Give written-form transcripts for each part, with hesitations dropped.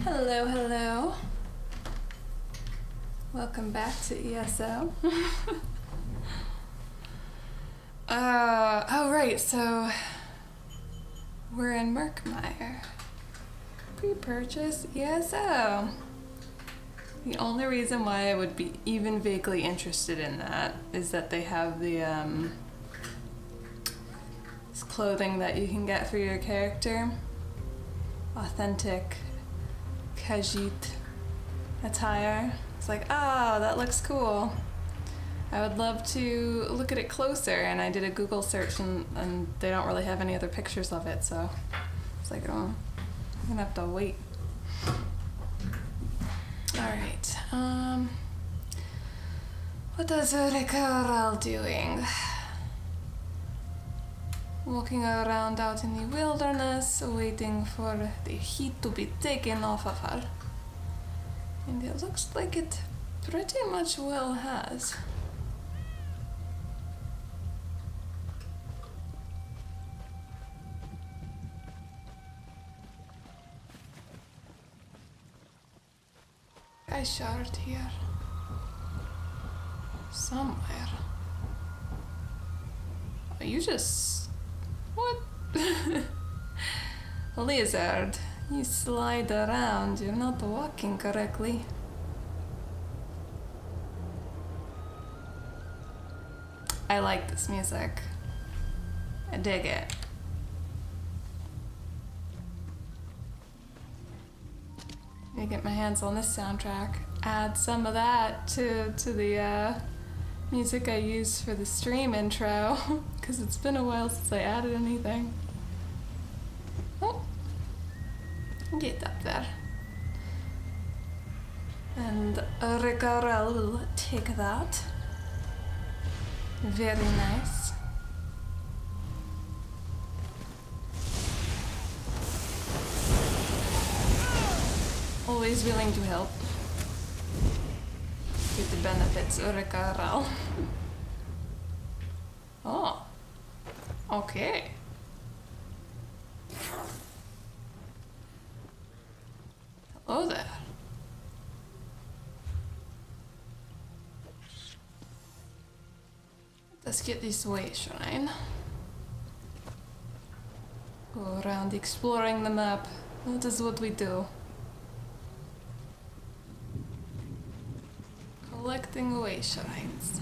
Hello, hello. Welcome back to ESO. Oh right, so we're in Merkmeyer. Pre-purchase ESO. The only reason why I would be even vaguely interested in that is that they have the this clothing that you can get for your character. Authentic Khajiit attire. It's like, oh, that looks cool. I would love to look at it closer, and I did a Google search and they don't really have any other pictures of it, so it's like, oh, I'm gonna have to wait. Alright, what is Rikha'Raal doing? Walking around out in the wilderness, waiting for the heat to be taken off of her. And it looks like it pretty much well has. I shard here. Somewhere. Oh, you just... What? Lizard, you slide around. You're not walking correctly. I like this music. I dig it. Let me get my hands on this soundtrack. Add some of that to the music I use for the stream intro, because it's been a while since I added anything. Oh, get up there. And Rikha'Raal will take that. Very nice. Always willing to help. With the benefits of Rikha'Raal. Oh. Okay. Hello there. Let's get this way, Shrine. Go around exploring the map. That is what we do. Collecting away shrines.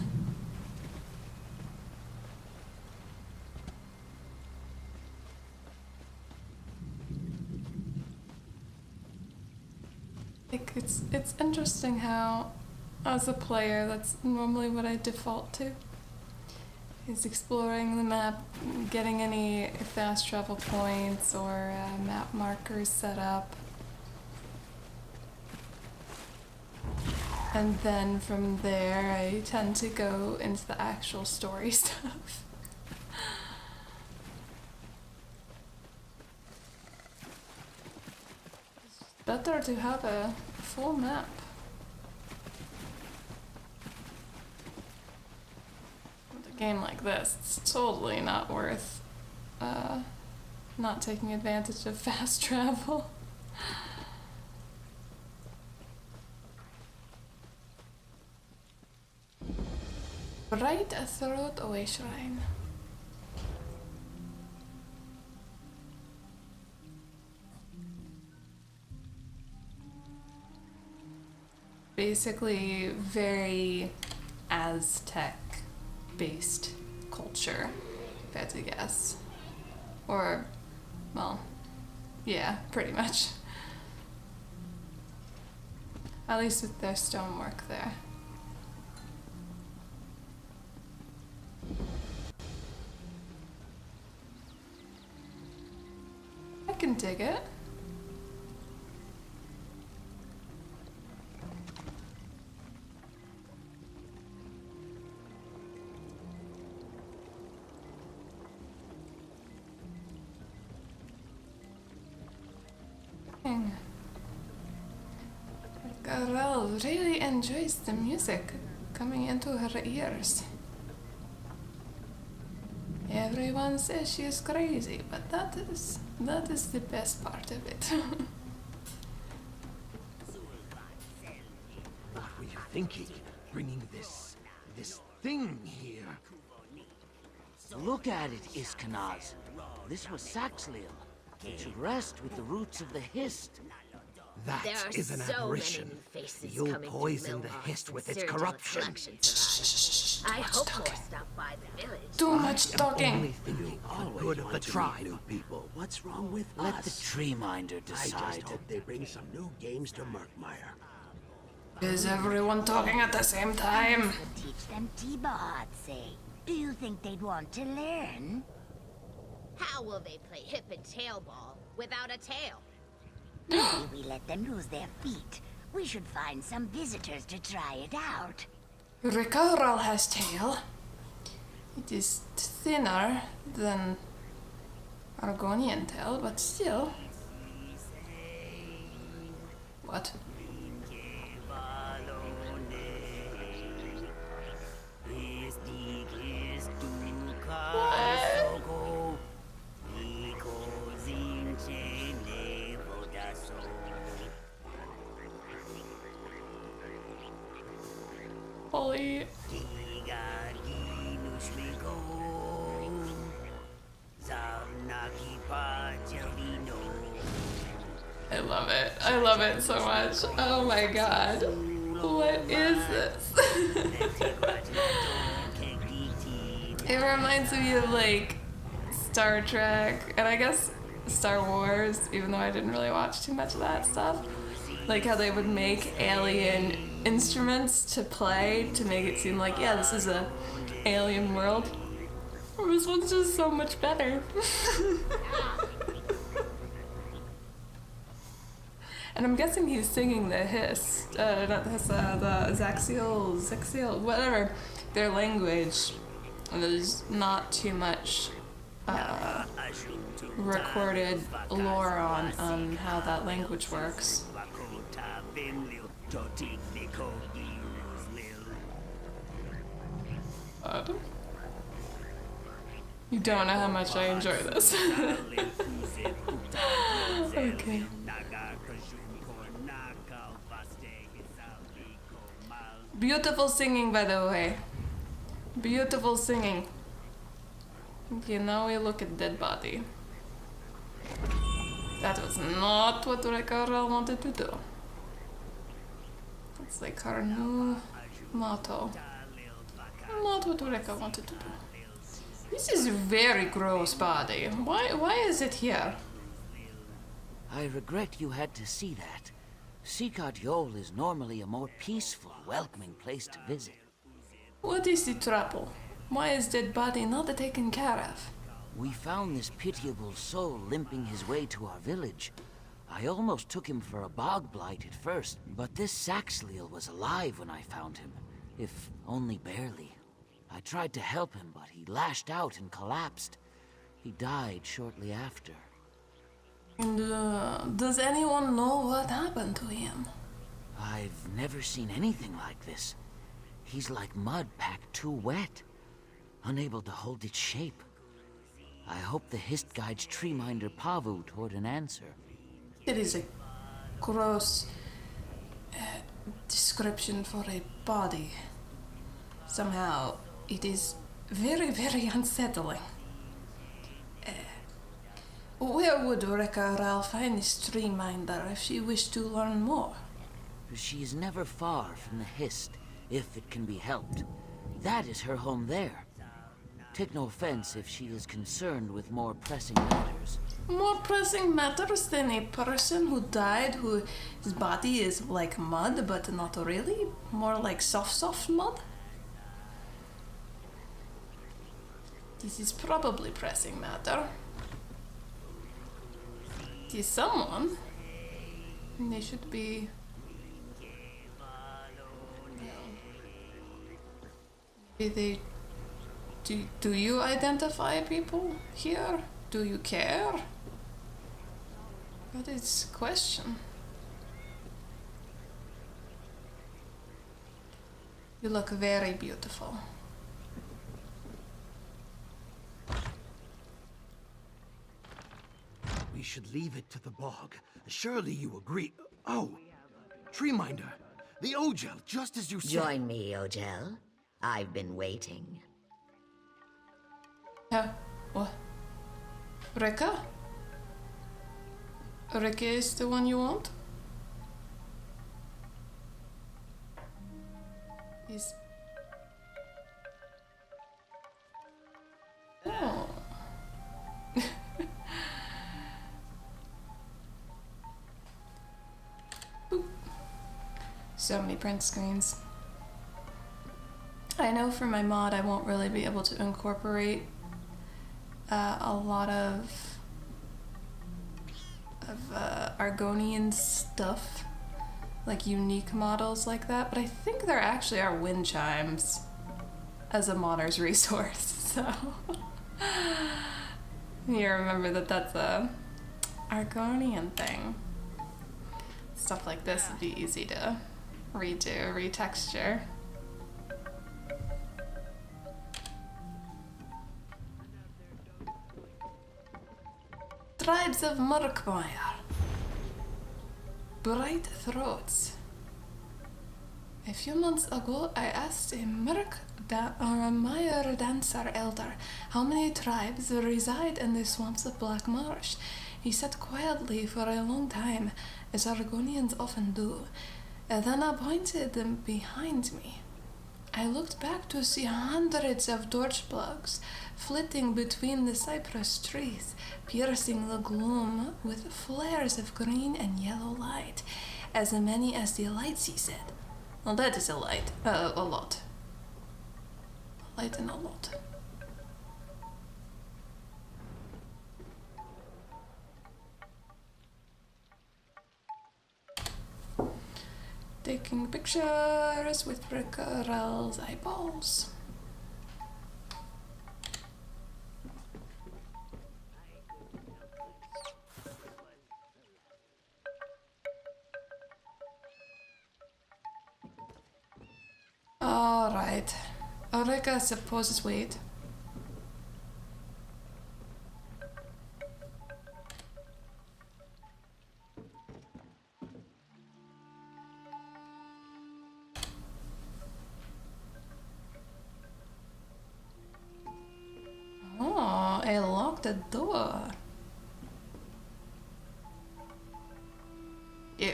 Like, it's interesting how, as a player, that's normally what I default to. Is exploring the map, getting any fast travel points or map markers set up. And then from there, I tend to go into the actual story stuff. It's better to have a full map. With a game like this, it's totally not worth not taking advantage of fast travel. Right throat away shrine. Basically very Aztec based culture, if I had to guess. Or, well, yeah, pretty much. At least with their stonework there. I can dig it. Rikha'Raal really enjoys the music coming into her ears. Everyone says she is crazy, but that is the best part of it. thinking, bringing this thing here? Look at it, Iskanaz. This was Saxliel. It should rest with the roots of the Hist. That is an aberration. You'll poison the Hist with its corruption. I hope more stop by the village. Too much talking. Only thinking the good of the tribe. People, what's wrong with Let us? the tree minder I decide. just hope they bring some new games to Murkmire. Is everyone talking at the same time? Teach them T-Bot, say. Do you think they'd want to learn? How will they play hip and tail ball without a tail? Maybe we let them use their feet. We should find some visitors to try it out. Rikha'Raal has tail. It is thinner than Argonian tail, but still. What? Holy. I love it. I love it so much. Oh my god. What is this? It reminds me of like Star Trek and I guess Star Wars, even though I didn't really watch too much of that stuff. Like how they would make alien instruments to play to make it seem like, yeah, this is a alien world. This one's just so much better. And I'm guessing he's singing the Hist, not the Hist, the Zaxiel, whatever, their language. And there's not too much recorded lore on how that language works. What? You don't know how much I enjoy this. Okay. Beautiful singing, by the way. Beautiful singing. Okay, now we look at dead body. That was not what Rikha'Raal wanted to do. It's like her new motto. Not what Rikha'Raal wanted to do. This is a very gross body. Why is it here? I regret you had to see that. Sikat Yol is normally a more peaceful, welcoming place to visit. What is the trouble? Why is dead body not taken care of? We found this pitiable soul limping his way to our village. I almost took him for a bog blight at first, but this Saxliel was alive when I found him, if only barely. I tried to help him, but he lashed out and collapsed. He died shortly after. And does anyone know what happened to him? I've never seen anything like this. He's like mud packed too wet, unable to hold its shape. I hope the Hist guides Treeminder Pavu toward an answer. It is a gross description for a body. Somehow, it is very, very unsettling. Where would Rikha'Raal find this Treeminder if she wished to learn more? She is never far from the Hist, if it can be helped. That is her home there. Take no offense if she is concerned with more pressing matters. More pressing matters than a person who died, whose body is like mud, but not really? More like soft mud? This is probably pressing matter. It is someone. They should be... Maybe they... Do you identify people here? Do you care? That is the question. You look very beautiful. We should leave it to the bog. Surely you agree. Oh, Treeminder. The Ogel, just as you said. Join me, Ogel. I've been waiting. What? Rika? Rika is the one you want? He's... Oh. Boop. So many print screens. I know for my mod I won't really be able to incorporate a lot of Argonian stuff, like unique models like that, but I think there actually are wind chimes as a modder's resource, so you remember that that's a Argonian thing. Stuff like this would be easy to redo, retexture. Tribes of Murkmire. Bright throats. A few months ago, I asked a Mire dancer elder how many tribes reside in the swamps of Black Marsh. He sat quietly for a long time, as Argonians often do, and then I pointed them behind me. I looked back to see hundreds of torch plugs flitting between the cypress trees, piercing the gloom with flares of green and yellow light, as many as the lights, he said. Well, that is a light. A lot. A light and a lot. Taking pictures with Rikha'Raal's eyeballs. Alright. Rika supposes wait. Oh, I locked the door. Yeah.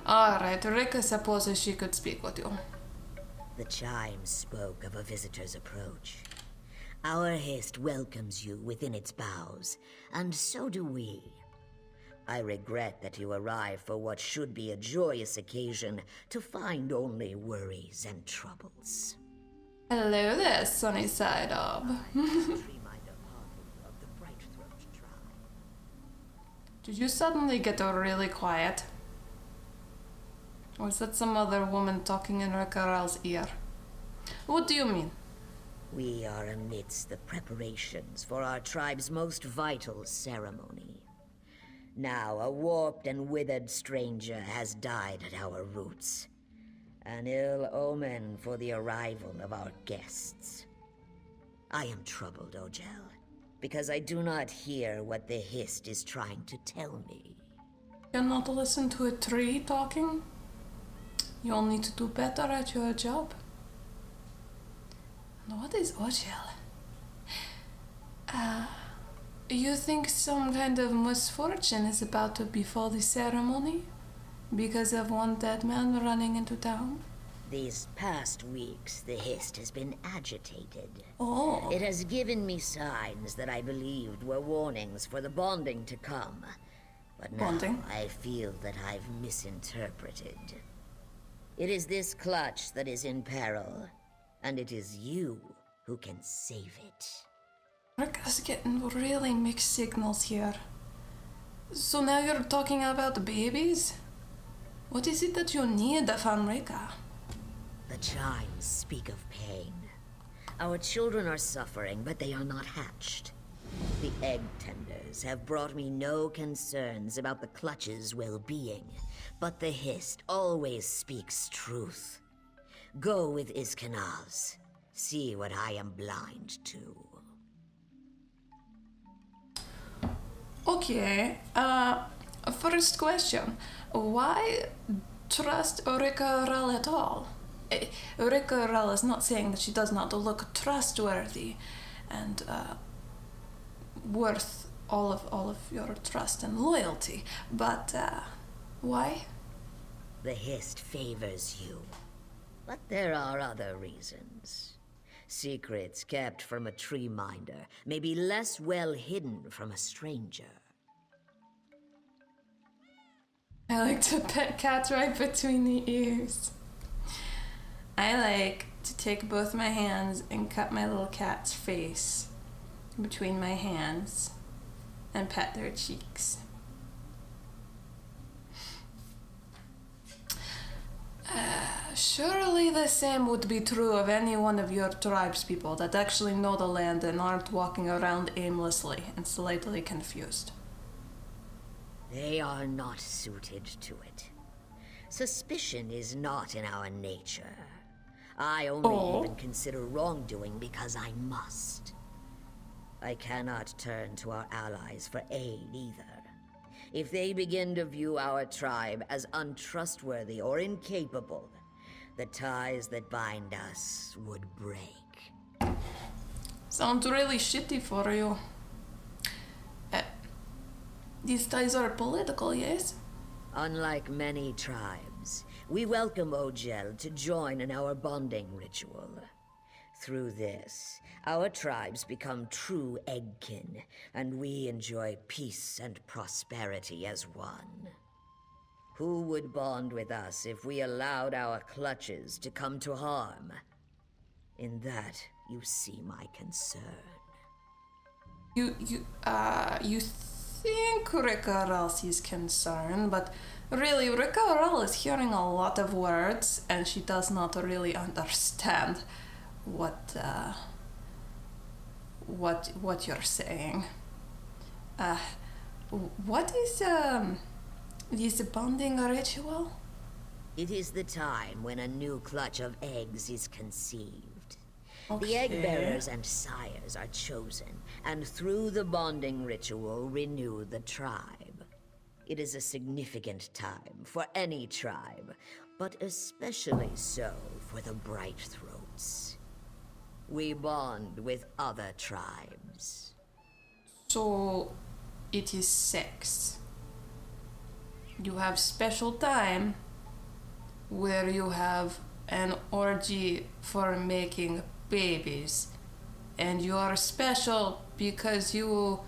Alright, Rika supposes she could speak with you. The chimes spoke of a visitor's approach. Our haste welcomes you within its boughs, and so do we. I regret that you arrive for what should be a joyous occasion to find only worries and troubles. Hello there, sunny side of. Did you suddenly get really quiet? Or is that some other woman talking in Rikha'Raal's ear? What do you mean? We are amidst the preparations for our tribe's most vital ceremony. Now, a warped and withered stranger has died at our roots. An ill omen for the arrival of our guests. I am troubled, Ogel, because I do not hear what the Hist is trying to tell me. Cannot listen to a tree talking? You'll need to do better at your job. And what is Ogel? You think some kind of misfortune is about to befall the ceremony? Because of one dead man running into town? These past weeks, the Hist has been agitated. Oh. It has given me signs that I believed were warnings for the bonding to come. But now Bonding? I feel that I've misinterpreted. It is this clutch that is in peril, and it is you who can save it. Rika's getting really mixed signals here. So now you're talking about babies? What is it that you need from Rika? The chimes speak of pain. Our children are suffering, but they are not hatched. The egg tenders have brought me no concerns about the clutch's well-being, but the Hist always speaks truth. Go with Iskanaz. See what I am blind to. Okay, first question. Why trust Rikha'Raal at all. Rikha'Raal is not saying that she does not look trustworthy and worth all of your trust and loyalty, but why? The Hist favors you. But there are other reasons. Secrets kept from a tree minder may be less well hidden from a stranger. I like to pet cats right between the ears. I like to take both my hands and cut my little cat's face between my hands and pet their cheeks. Surely the same would be true of any one of your tribespeople that actually know the land and aren't walking around aimlessly and slightly confused. They are not suited to it. Suspicion is not in our nature. I only even consider wrongdoing because I must. I cannot turn to our allies for aid either. If they begin to view our tribe as untrustworthy or incapable, the ties that bind us would break. Sounds really shitty for you. These ties are political, yes? Unlike many tribes, we welcome Ogel to join in our bonding ritual. Through this, our tribes become true eggkin, and we enjoy peace and prosperity as one. Who would bond with us if we allowed our clutches to come to harm? In that, you see my concern. You think Rikha'Raal sees concern, but really, Rikha'Raal is hearing a lot of words, and she does not really understand what you're saying. What is this bonding ritual? It is the time when a new clutch of eggs is conceived. Okay. The egg bearers and sires are chosen, and through the bonding ritual renew the tribe. It is a significant time for any tribe, but especially so for the Bright Throats. We bond with other tribes. So, it is sex. You have special time where you have an orgy for making babies, and you are special because you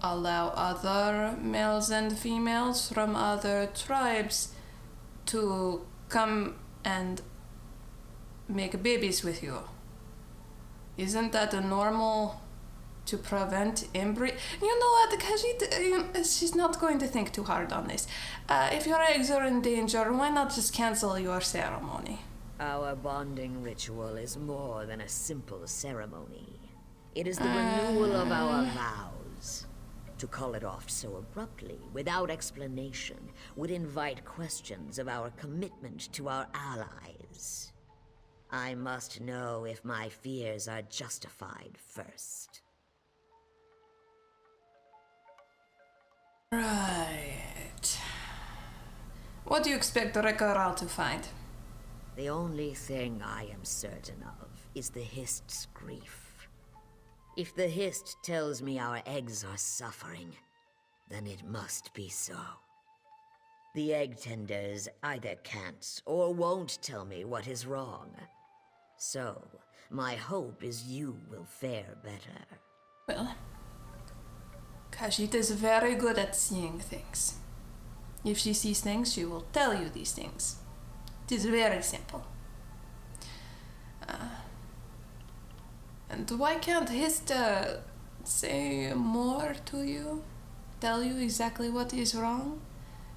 allow other males and females from other tribes to come and make babies with you. Isn't that a normal to prevent embryo? You know what, Khajiit, she's not going to think too hard on this. If your eggs are in danger, why not just cancel your ceremony? Our bonding ritual is more than a simple ceremony. It is the renewal of our vows. To call it off so abruptly, without explanation, would invite questions of our commitment to our allies. I must know if my fears are justified first. Right. What do you expect Rikha'Raal to find? The only thing I am certain of is the Hist's grief. If the Hist tells me our eggs are suffering, then it must be so. The egg tenders either can't or won't tell me what is wrong. So, my hope is you will fare better. Well, Khajiit is very good at seeing things. If she sees things, she will tell you these things. It is very simple. And why can't Hist say more to you? Tell you exactly what is wrong?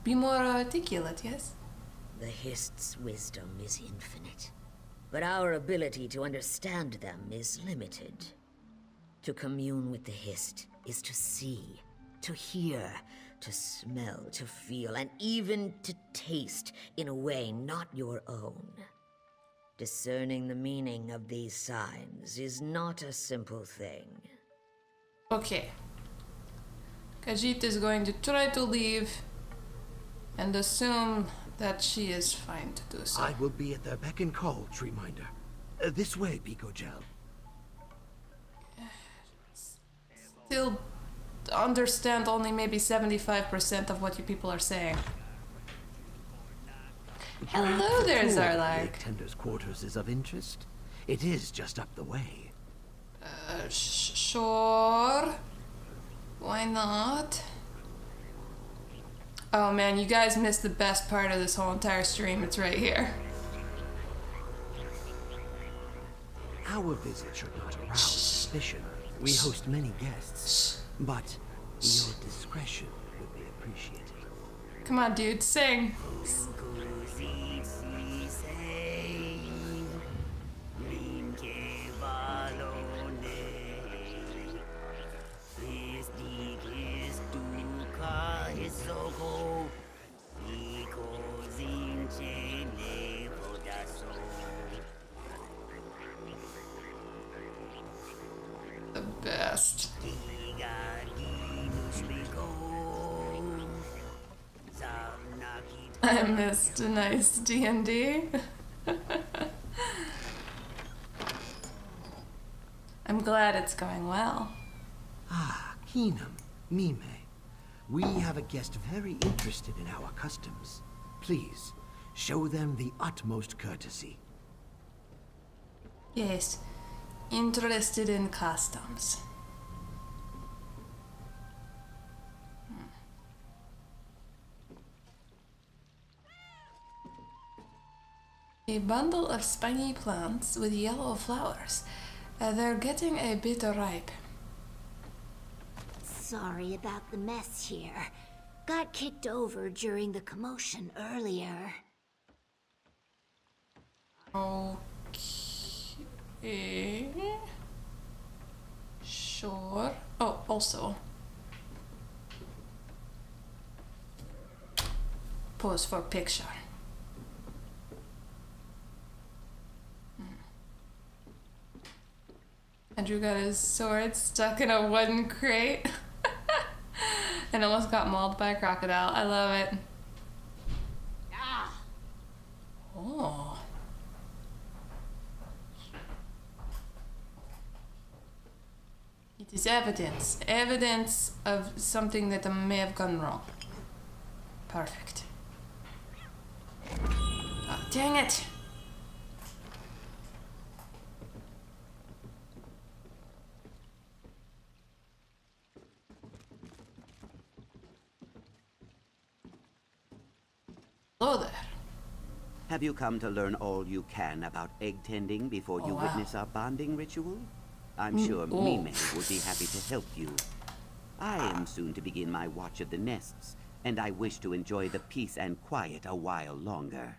Be more articulate, yes? The Hist's wisdom is infinite, but our ability to understand them is limited. To commune with the Hist is to see, to hear, to smell, to feel, and even to taste in a way not your own. Discerning the meaning of these signs is not a simple thing. Okay. Khajiit is going to try to leave and assume that she is fine to do so. I will be at their beck and call, Treeminder. This way, Pico Gel. Still understand only maybe 75% of what you people are saying. Hello there, Zarlag. Tender's quarters is of interest. It is just up the way. Sure. Why not? Oh man, you guys missed the best part of this whole entire stream. It's right here. Our visit should not arouse suspicion. We host many guests, but your discretion would be appreciated. Come on, dude, sing. The best. I missed a nice D&D. I'm glad it's going well. Ah, Keenum, Mime. We have a guest very interested in our customs. Please, show them the utmost courtesy. Yes, interested in customs. A bundle of spiny plants with yellow flowers. They're getting a bit ripe. Sorry about the mess here. Got kicked over during the commotion earlier. Okay. Sure. Oh, also. Pose for picture. Andrew got his sword stuck in a wooden crate and almost got mauled by a crocodile. I love it. Oh. It is evidence. Evidence of something that may have gone wrong. Perfect. Oh, dang it! Hello there. Have you come to learn all you can about egg tending before you witness our bonding ritual? I'm sure Mime would be happy to help you. I am soon to begin my watch of the nests, and I wish to enjoy the peace and quiet a while longer.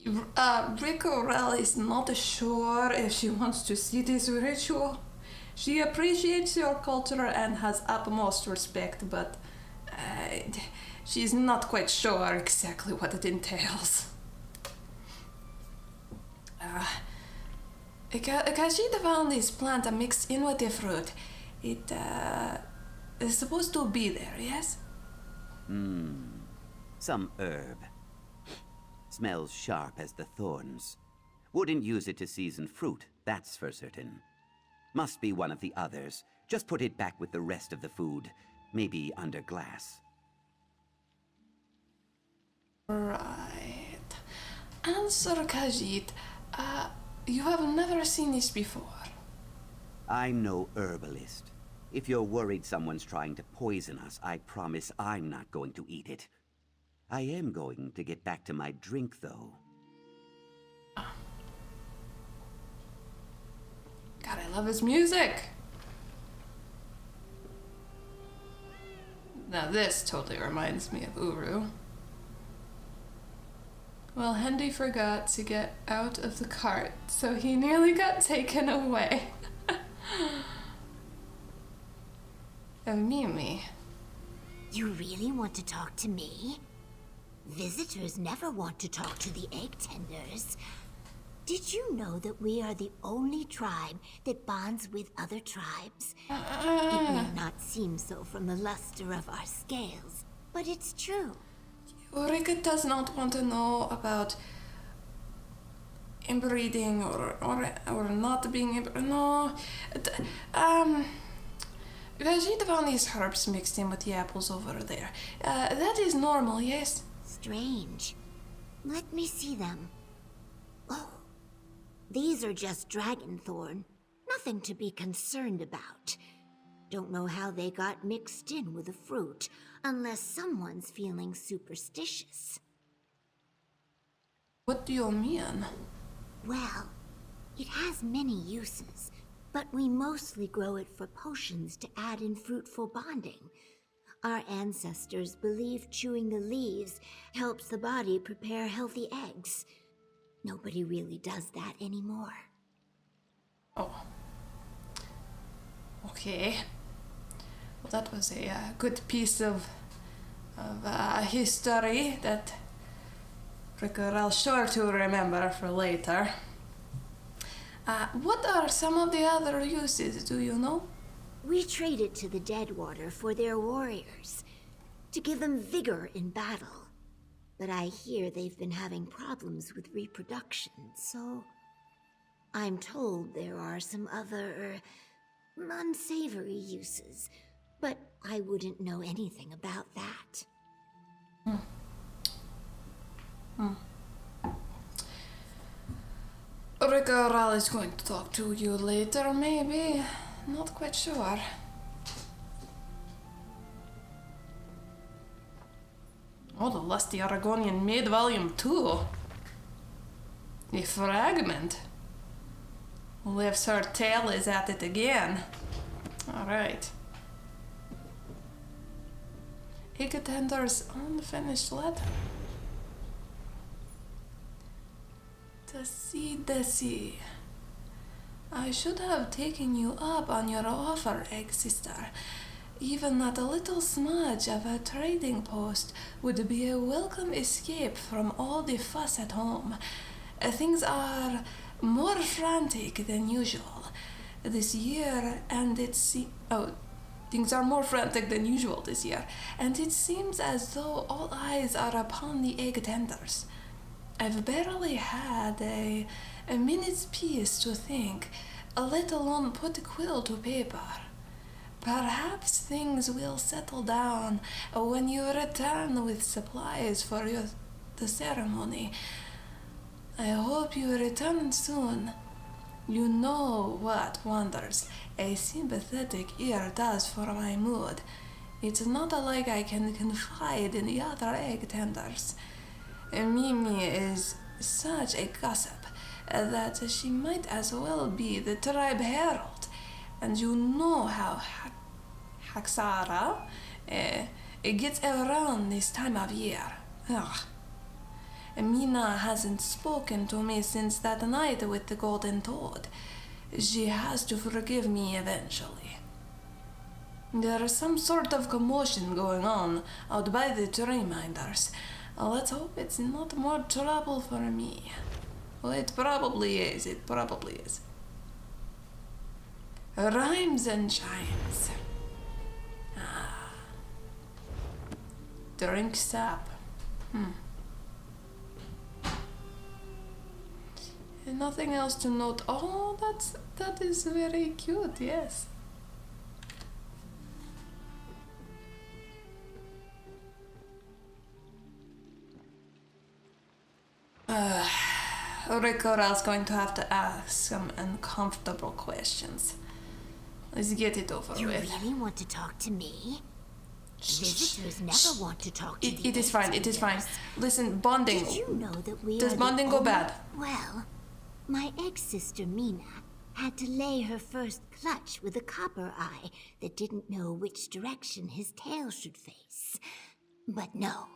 Rikha'Raal is not sure if she wants to see this ritual. She appreciates your culture and has utmost respect, but she's not quite sure exactly what it entails. Khajiit found this plant mixed in with the fruit. It is supposed to be there, yes? Some herb. Smells sharp as the thorns. Wouldn't use it to season fruit, that's for certain. Must be one of the others. Just put it back with the rest of the food. Maybe under glass. Right. Answer, Khajiit. You have never seen this before. I'm no herbalist. If you're worried someone's trying to poison us, I promise I'm not going to eat it. I am going to get back to my drink, though. God, I love his music. Now this totally reminds me of Uru. Well, Hendy forgot to get out of the cart, so he nearly got taken away. Mimi. You really want to talk to me? Visitors never want to talk to the egg tenders. Did you know that we are the only tribe that bonds with other tribes? It may not seem so from the luster of our scales, but it's true. Ulrika does not want to know about inbreeding or not being no. Khajiit found these herbs mixed in with the apples over there. That is normal, yes? Strange. Let me see them. Oh, these are just dragonthorn. Nothing to be concerned about. Don't know how they got mixed in with the fruit, unless someone's feeling superstitious. What do you mean? Well, it has many uses, but we mostly grow it for potions to add in fruitful bonding. Our ancestors believed chewing the leaves helps the body prepare healthy eggs. Nobody really does that anymore. Oh. Okay. Well, that was a good piece of history that Rikha'Raal sure to remember for later. What are some of the other uses, do you know? We trade it to the Deadwater for their warriors, to give them vigor in battle. But I hear they've been having problems with reproduction, so I'm told there are some other unsavory uses, but I wouldn't know anything about that. Rikha'Raal is going to talk to you later, maybe. Not quite sure. Oh, the Lusty Aragonian Maid Volume 2. A fragment. Lives her tail is at it again. Alright. Igtender's unfinished letter. Desi. I should have taken you up on your offer, egg sister. Even that a little smudge of a trading post would be a welcome escape from all the fuss at home. Things are more frantic than usual this year, and things are more frantic than usual this year, and it seems as though all eyes are upon the egg tenders. I've barely had a minute's peace to think, let alone put quill to paper. Perhaps things will settle down when you return with supplies for the ceremony. I hope you return soon. You know what wonders a sympathetic ear does for my mood. It's not like I can confide in the other egg tenders. Mimi is such a gossip that she might as well be the tribe herald. And you know how Haxara gets around this time of year. Ugh. Mina hasn't spoken to me since that night with the golden toad. She has to forgive me eventually. There's some sort of commotion going on out by the tree minders. Let's hope it's not more trouble for me. Well, it probably is. Rhymes and chimes. Drink sap. And nothing else to note. Oh, that is very cute, yes. Rikha'Raal's going to have to ask some uncomfortable questions. Let's get it over You with. really want to talk to me? Visitors never want to talk to It is fine, it is fine. Listen, bonding. Did you know that we Does are bonding go bad? Well, my ex-sister Mina had to lay her first clutch with a copper eye that didn't know which direction his tail should face. But no.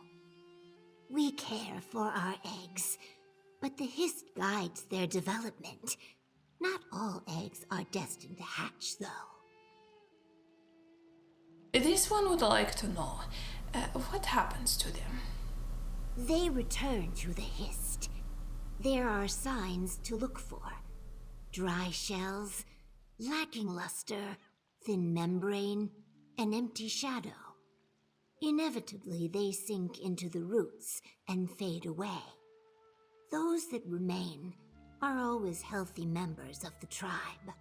We care for our eggs, but the hist guides their development. Not all eggs are destined to hatch, though. This one would like to know, what happens to them? They return to the hist. There are signs to look for. Dry shells, lacking luster, thin membrane, an empty shadow. Inevitably, they sink into the roots and fade away. Those that remain are always healthy members of the tribe.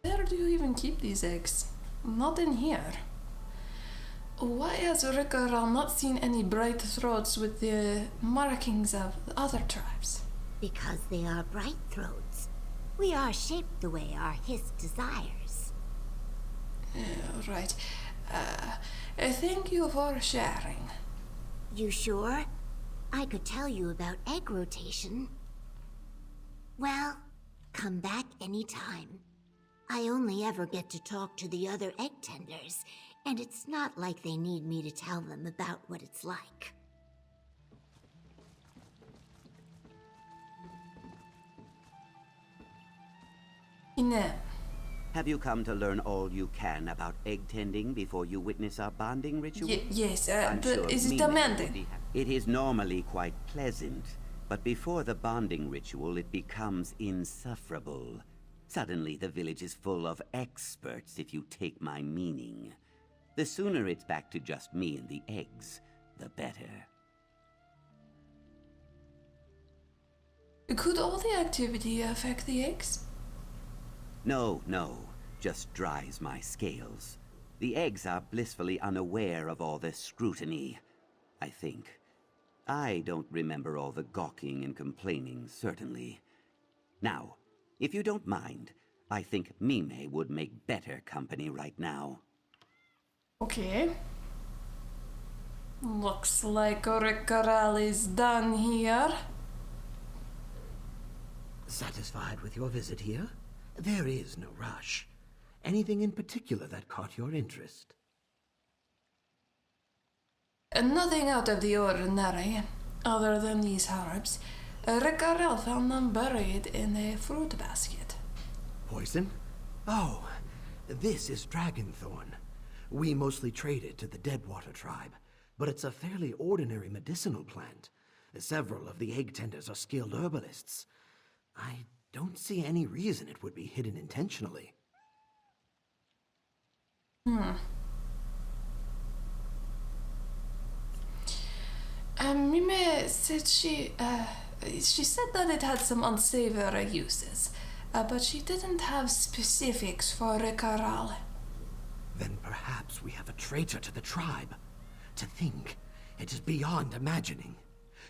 Where do you even keep these eggs? Not in here. Why has Rikha'Raal not seen any bright throats with the markings of the other tribes? Because they are bright throats. We are shaped the way our hiss desires. Right. Thank you for sharing. You sure? I could tell you about egg rotation. Well, come back anytime. I only ever get to talk to the other egg tenders, and it's not like they need me to tell them about what it's like. Ine. Have you come to learn all you can about egg tending before you witness our bonding ritual? Yes, I'm sure is it Mimi would demanding? be It is normally quite pleasant, but before the bonding ritual it becomes insufferable. Suddenly the village is full of experts, if you take my meaning. The sooner it's back to just me and the eggs, the better. Could all the activity affect the eggs? No, just dries my scales. The eggs are blissfully unaware of all this scrutiny, I think. I don't remember all the gawking and complaining, certainly. Now, if you don't mind, I think Mime would make better company right now. Okay. Looks like Rikha'Raal is done here. Satisfied with your visit here? There is no rush. Anything in particular that caught your interest? Nothing out of the ordinary, other than these herbs. Rikha'Raal found them buried in a fruit basket. Poison? Oh, this is dragonthorn. We mostly trade it to the Deadwater tribe, but it's a fairly ordinary medicinal plant. Several of the egg tenders are skilled herbalists. I don't see any reason it would be hidden intentionally. Mime said she said that it had some unsavory uses, but she didn't have specifics for Rikha'Raal. Then perhaps we have a traitor to the tribe. To think, it is beyond imagining.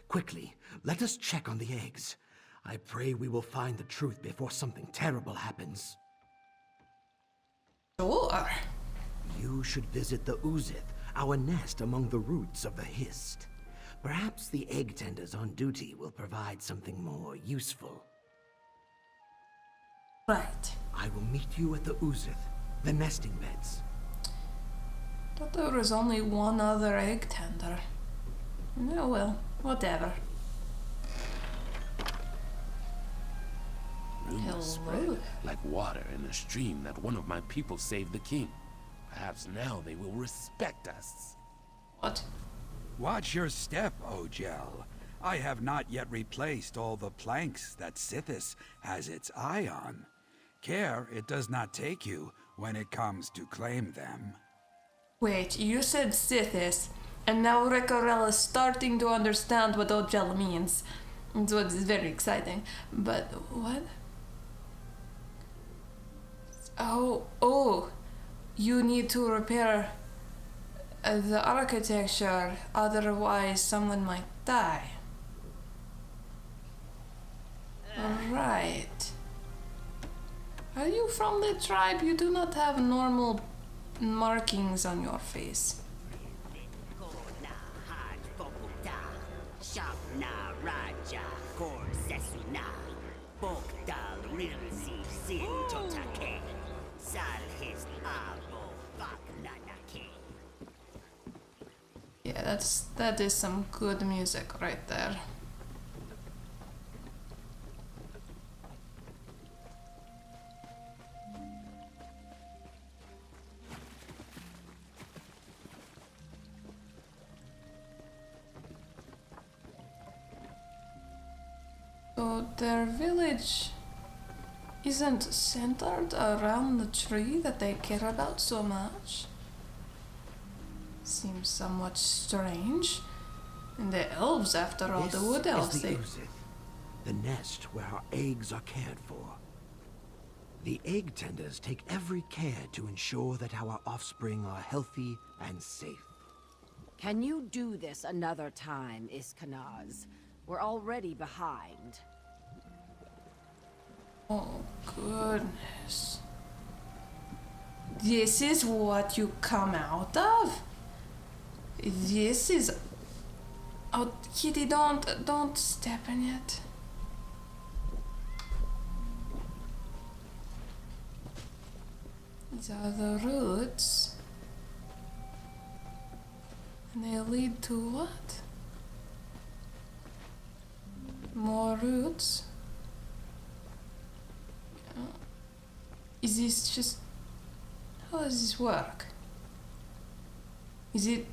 Quickly, let us check on the eggs. I pray we will find the truth before something terrible happens. Sure. You should visit the Uzith, our nest among the roots of the Hist. Perhaps the egg tenders on duty will provide something more useful. Right. I will meet you at the Uzith, the nesting beds. Thought there was only one other egg tender. Oh well, whatever. Rumors spread like water in a stream that one of my people saved the king. Perhaps now they will respect us. What? Watch your step, Ogel. I have not yet replaced all the planks that Sithis has its eye on. Care it does not take you when it comes to claim them. Wait, you said Sithis, and now Rikha'Raal is starting to understand what Ogel means. So it's very exciting. But what? Oh, you need to repair the architecture, otherwise someone might die. Right. Are you from the tribe? You do not have normal markings on your face. Yeah, that is some good music right there. So their village isn't centered around the tree that they care about so much. Seems somewhat strange. And the elves, after all, the wood elves, This they... is the Oozith, the nest where our eggs are cared for. The egg tenders take every care to ensure that our offspring are healthy and safe. Can you do this another time, Iskanaz? We're already behind. Oh, goodness. This is what you come out of? This is... Oh, Kitty, don't step in it. These are the roots. And they lead to what? More roots? Is this just... How does this work? Is it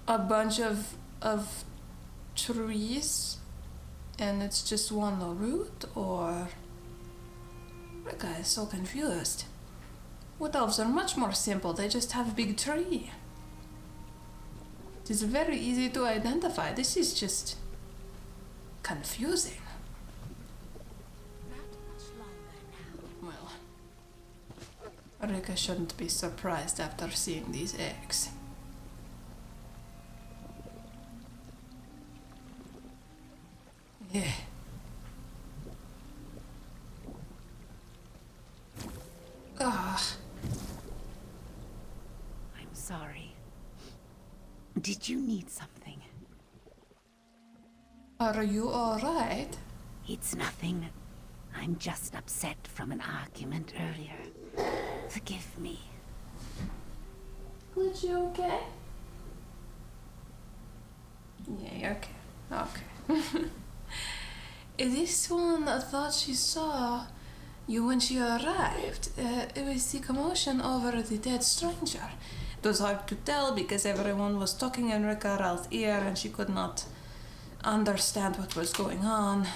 a bunch of trees and it's just one root, or... Rika is so confused. Wood elves are much more simple, they just have a big tree. It is very easy to identify. This is just confusing. Well, Rika shouldn't be surprised after seeing these eggs. Yeah. Ah. I'm sorry. Did you need something? Are you alright? It's nothing. I'm just upset from an argument earlier. Forgive me. Glitch, you okay? Yeah, you're okay. Okay. This one thought she saw you when she arrived. It was the commotion over the dead stranger. It was hard to tell because everyone was talking in Rikha'Raal's ear and she could not understand what was going on.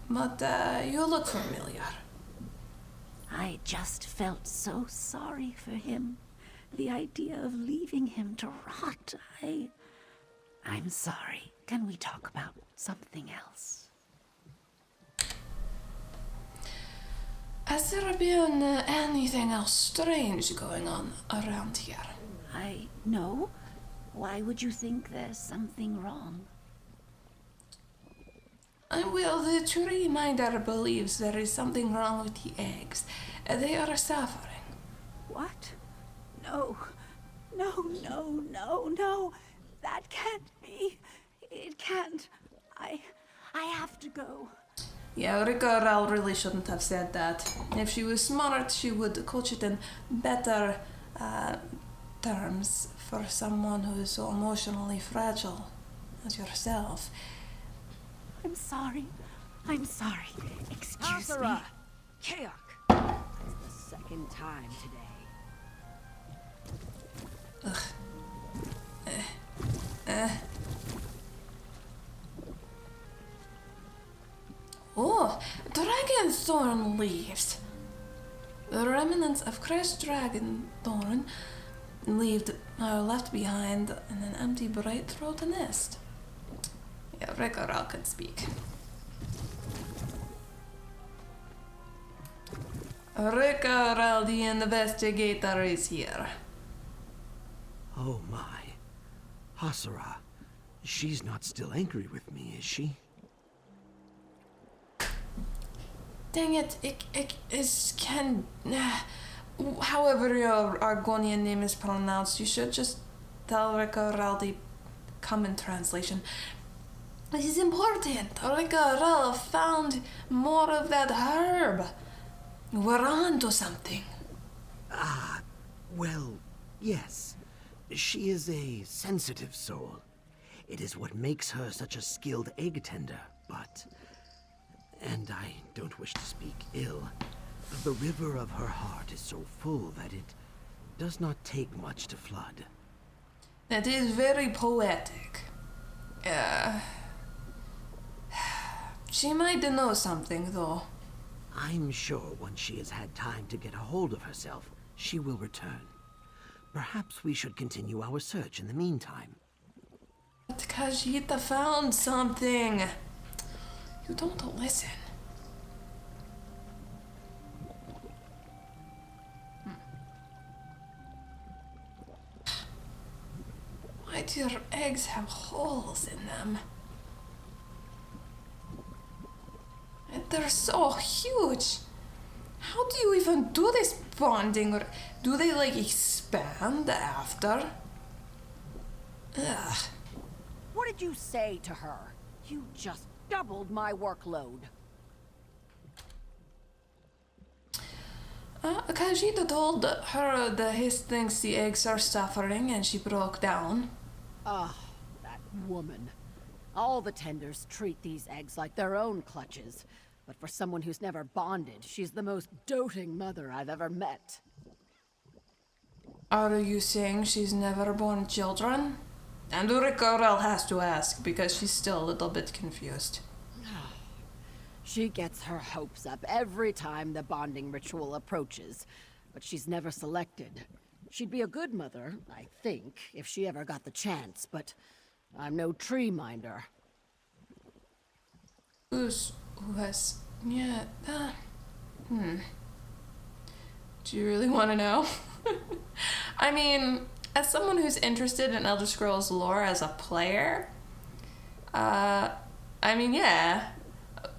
But you look familiar. I just felt so sorry for him. The idea of leaving him to rot. I'm sorry. Can we talk about something else? Has there been anything else strange going on around here? No. Why would you think there's something wrong? Well, the tree minder believes there is something wrong with the eggs. They are suffering. What? No. No. That can't be. It can't. I have to go. Yeah, Rikha'Raal really shouldn't have said that. If she was smart, she would coach it in better terms for someone who is so emotionally fragile as yourself. I'm sorry. Excuse me. Kayak! That's the second time today. Oh, dragonthorn leaves. The remnants of crushed dragonthorn left behind in an empty bright-throat nest. Yeah, Rikha'Raal can speak. Rikha'Raal, the investigator, is here. Oh my. Hasara. She's not still angry with me, is she? Dang it, however your Argonian name is pronounced, you should just tell Rikha'Raal the common translation. This is important. Rikha'Raal found more of that herb. We're on to something. Ah, well, yes. She is a sensitive soul. It is what makes her such a skilled egg tender, but... And I don't wish to speak ill. The river of her heart is so full that it does not take much to flood. That is very poetic. She might know something, though. I'm sure once she has had time to get a hold of herself, she will return. Perhaps we should continue our search in the meantime. But Khajiit found something. You don't listen. Why do your eggs have holes in them? And they're so huge. How do you even do this bonding? Or do they like expand after? Ugh. What did you say to her? You just doubled my workload. Khajiit told her that his thinks the eggs are suffering and she broke down. Ah, that woman. All the tenders treat these eggs like their own clutches. But for someone who's never bonded, she's the most doting mother I've ever met. Are you saying she's never born children? And Rikha'Raal has to ask because she's still a little bit confused. She gets her hopes up every time the bonding ritual approaches, but she's never selected. She'd be a good mother, I think, if she ever got the chance, but I'm no tree minder. Who has... Yeah, Do you really want to know? I mean, as someone who's interested in Elder Scrolls lore as a player, I mean, yeah,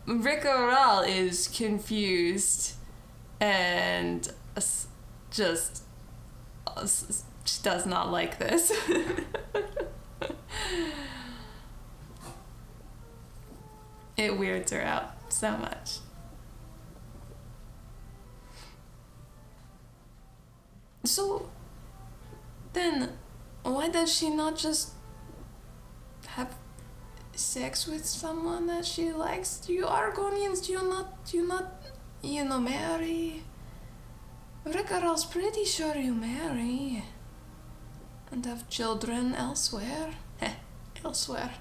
Rikha'Raal is confused and just she does not like this. It weirds her out so much. So then why does she not just have sex with someone that she likes? Do you Argonians, do you not marry? Rikha'Raal's pretty sure you marry and have children elsewhere. Elsewhere.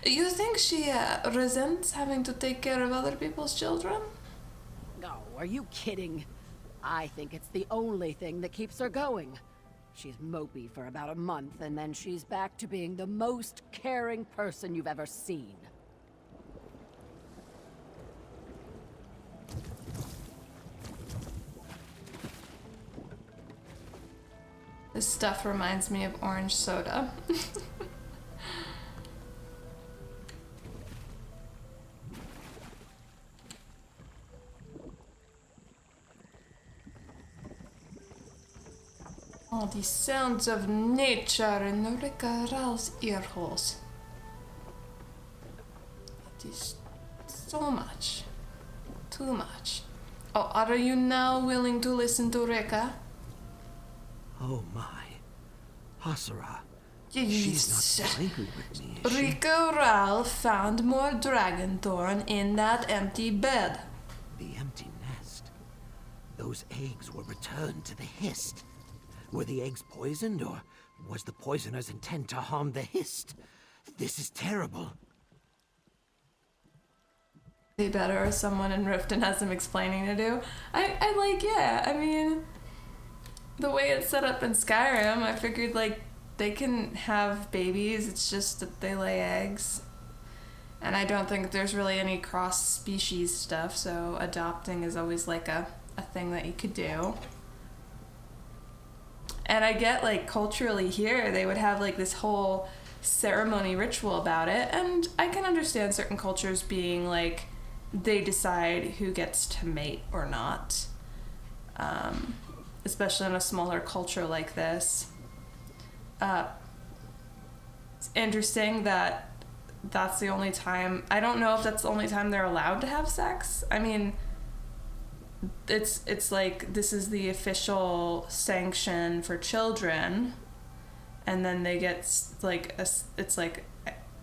You think she resents having to take care of other people's children? No, are you kidding? I think it's the only thing that keeps her going. She's mopey for about a month, and then she's back to being the most caring person you've ever seen. This stuff reminds me of orange soda. All these sounds of nature in Rikha'Raal's ear holes. It is so much. Too much. Oh, are you now willing to listen to Rikha? Oh my. Hasara. She's not angry with me, is she? Rikha'Raal found more dragonthorn in that empty bed. The empty nest. Those eggs were returned to the Hist. Were the eggs poisoned, or was the poisoner's intent to harm the Hist? This is terrible. Be better if someone in Riften has some explaining to do. I like, yeah, I mean, the way it's set up in Skyrim, I figured, like, they can have babies, it's just that they lay eggs. And I don't think there's really any cross-species stuff, so adopting is always, like, a thing that you could do. And I get, like, culturally here, they would have, like, this whole ceremony ritual about it. And I can understand certain cultures being, like, they decide who gets to mate or not. Especially in a smaller culture like this. It's interesting that that's the only time... I don't know if that's the only time they're allowed to have sex. I mean... It's like this is the official sanction for children, and then they get like it's like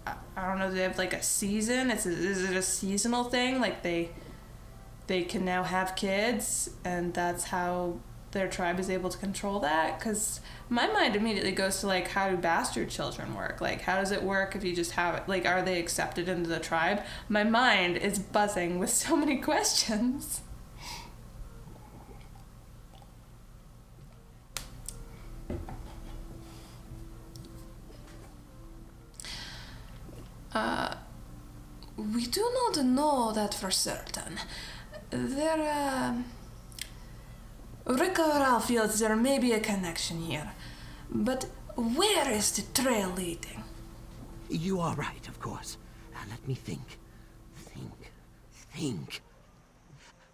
I don't know, they have like a season. Is it a seasonal thing? Like they can now have kids, and that's how their tribe is able to control that. Because my mind immediately goes to like, how do bastard children work? Like, how does it work if you just have it? Like, are they accepted into the tribe? My mind is buzzing with so many questions. We do not know that for certain. Rikha'Raal feels there may be a connection here. But where is the trail leading? You are right, of course. Let me think. Think.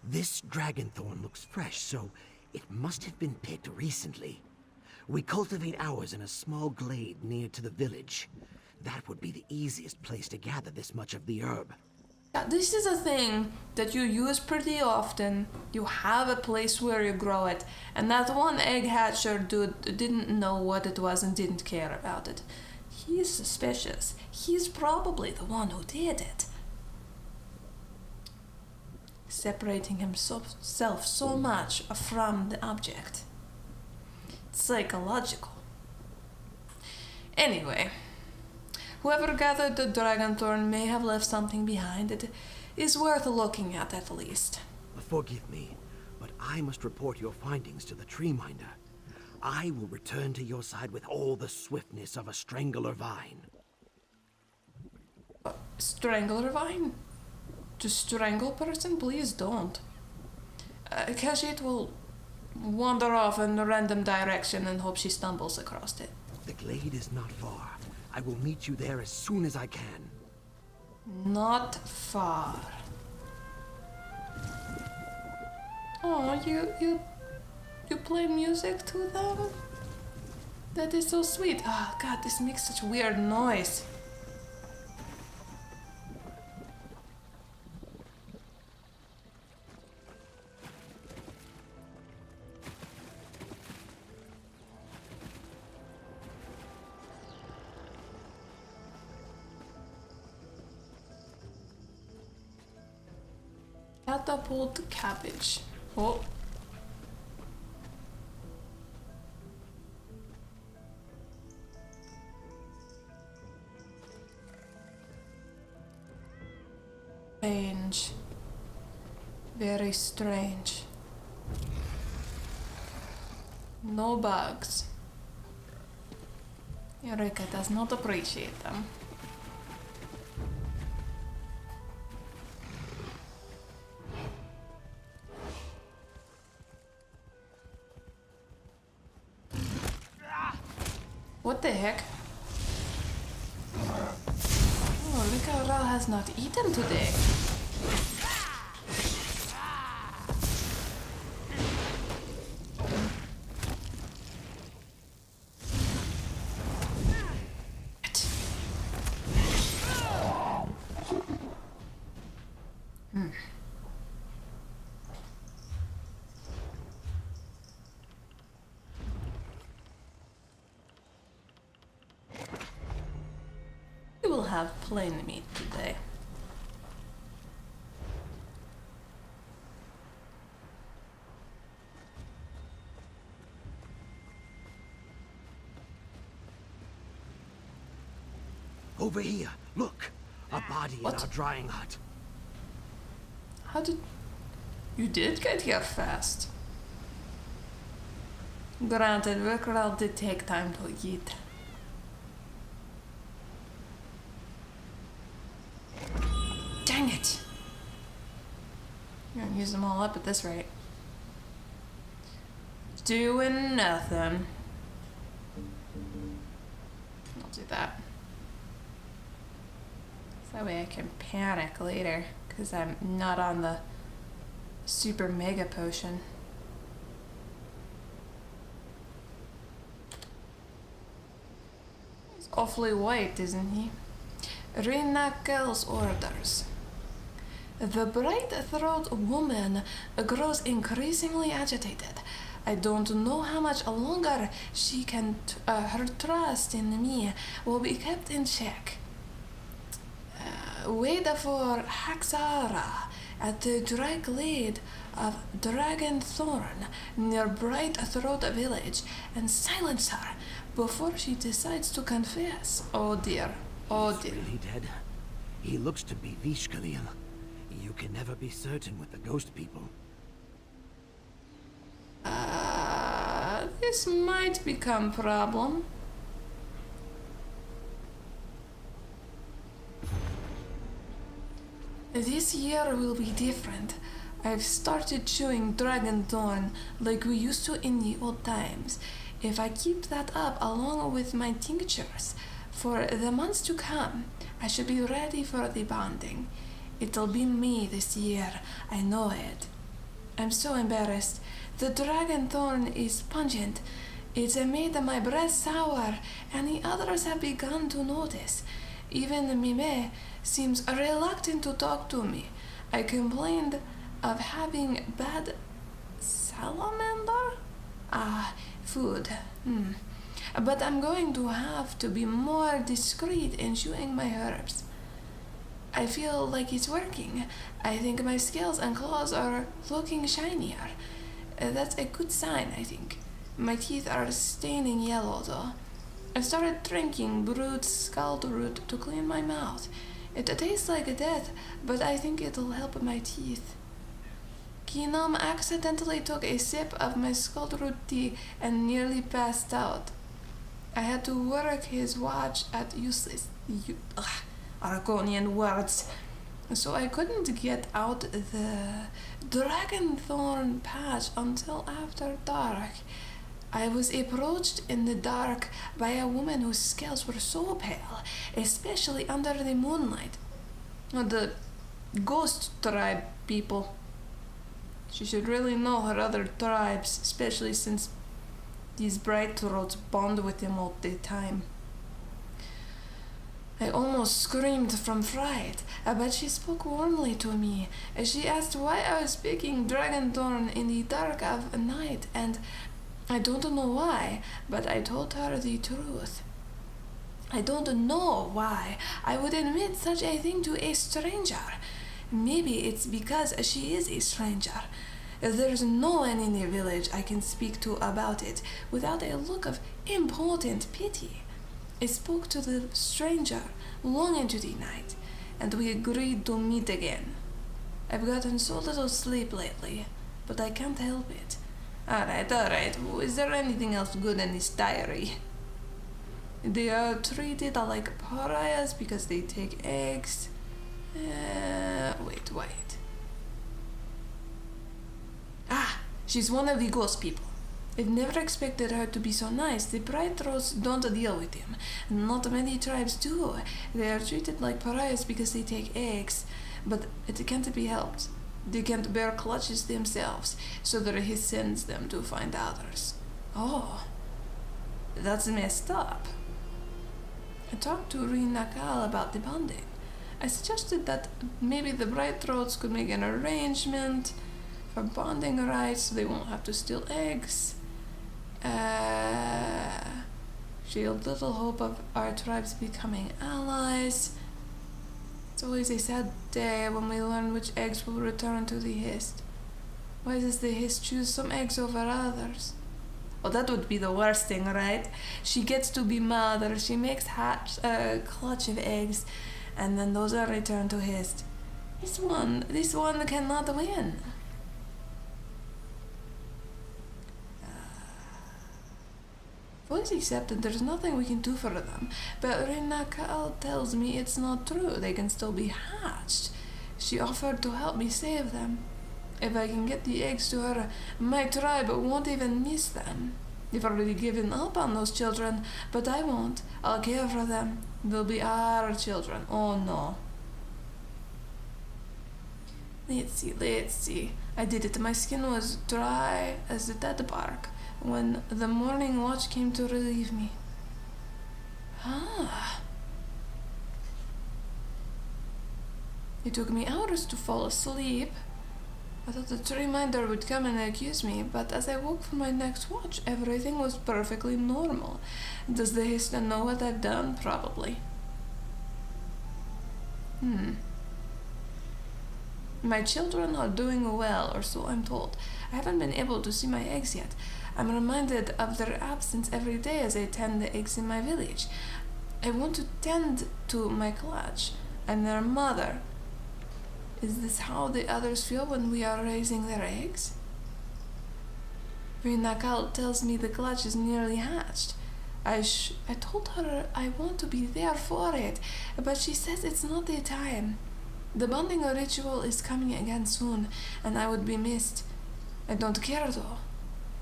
This dragonthorn looks fresh, so it must have been picked recently. We cultivate ours in a small glade near to the village. That would be the easiest place to gather this much of the herb. Yeah, this is a thing that you use pretty often. You have a place where you grow it, and that one egg hatcher dude didn't know what it was and didn't care about it. He's suspicious. He's probably the one who did it. Separating himself so much from the object. It's psychological. Anyway, whoever gathered the dragonthorn may have left something behind. It is worth looking at least. Forgive me, but I must report your findings to the tree minder. I will return to your side with all the swiftness of a strangler vine. Strangler vine? To strangle person? Please don't. Khajiit will wander off in a random direction and hope she stumbles across it. The glade is not far. I will meet you there as soon as I can. Not far. Oh, you play music to them? That is so sweet. Oh god, this makes such weird noise. Catapult cabbage. Oh. Strange. Very strange. No bugs. Eureka does not appreciate them. What the heck? Oh, Rikha'Raal has not eaten today. We will have plain meat today. Over here, look! A body in our drying hut. How did... You did get here fast. Granted, Rikha'Raal did take time to eat. Dang it! You're gonna use them all up at this rate. Doing nothing. I'll do that. So that way I can panic later, because I'm not on the super mega potion. He's awfully white, isn't he? Rikha'Raal's orders. The bright-throat woman grows increasingly agitated. I don't know how much longer she can... her trust in me will be kept in check. Wait for Haxara at the dry glade of Dragonthorn near Bright-throat village and silence her before she decides to confess. Oh dear. Oh dear. Is he really dead? He looks to be Vishkalil. You can never be certain with the ghost people. This might become problem. This year will be different. I've started chewing dragon thorn like we used to in the old times. If I keep that up along with my tinctures, for the months to come, I should be ready for the bonding. It'll be me this year, I know it. I'm so embarrassed. The dragon thorn is pungent. It's made my breath sour, and the others have begun to notice. Even Mime seems reluctant to talk to me. I complained of having bad salamander? Food. But I'm going to have to be more discreet in chewing my herbs. I feel like it's working. I think my scales and claws are looking shinier. That's a good sign, I think. My teeth are staining yellow, though. I started drinking brewed scald root to clean my mouth. It tastes like death, but I think it'll help my teeth. Keenum accidentally took a sip of my scald root tea and nearly passed out. I had to work his watch at useless Argonian words, so I couldn't get out the dragonthorn patch until after dark. I was approached in the dark by a woman whose scales were so pale, especially under the moonlight. The ghost tribe people. She should really know her other tribes, especially since these bright throats bond with them all the time. I almost screamed from fright, but she spoke warmly to me. She asked why I was picking dragonthorn in the dark of night, and I don't know why, but I told her the truth. I don't know why I would admit such a thing to a stranger. Maybe it's because she is a stranger. There's no one in the village I can speak to about it without a look of impotent pity. I spoke to the stranger long into the night, and we agreed to meet again. I've gotten so little sleep lately, but I can't help it. Alright. Is there anything else good in this diary? They are treated like pariahs because they take eggs. Wait. She's one of the ghost people. I've never expected her to be so nice. The bright throats don't deal with him. Not many tribes do. They are treated like pariahs because they take eggs, but it can't be helped. They can't bear clutches themselves, so he sends them to find others. Oh, that's messed up. I talked to Rikha'Raal about the bonding. I suggested that maybe the bright throats could make an arrangement for bonding rights so they won't have to steal eggs. She had little hope of our tribes becoming allies. It's always a sad day when we learn which eggs will return to the Hist. Why does the Hist choose some eggs over others? Well, that would be the worst thing, right? She gets to be mother, she makes a clutch of eggs, and then those are returned to Hist. This one cannot win. Voice accepted, there's nothing we can do for them, but Rikha'Raal tells me it's not true. They can still be hatched. She offered to help me save them. If I can get the eggs to her, my tribe won't even miss them. They've already given up on those children, but I won't. I'll care for them. They'll be our children. Oh no. Let's see. I did it. My skin was dry as the dead bark when the morning watch came to relieve me. It took me hours to fall asleep. I thought the reminder would come and accuse me, but as I woke from my next watch, everything was perfectly normal. Does the Hist know what I've done? Probably. My children are doing well, or so I'm told. I haven't been able to see my eggs yet. I'm reminded of their absence every day as I tend the eggs in my village. I want to tend to my clutch. I'm their mother. Is this how the others feel when we are raising their eggs? Rikha'Raal tells me the clutch is nearly hatched. I told her I want to be there for it, but she says it's not the time. The bonding ritual is coming again soon, and I would be missed. I don't care though.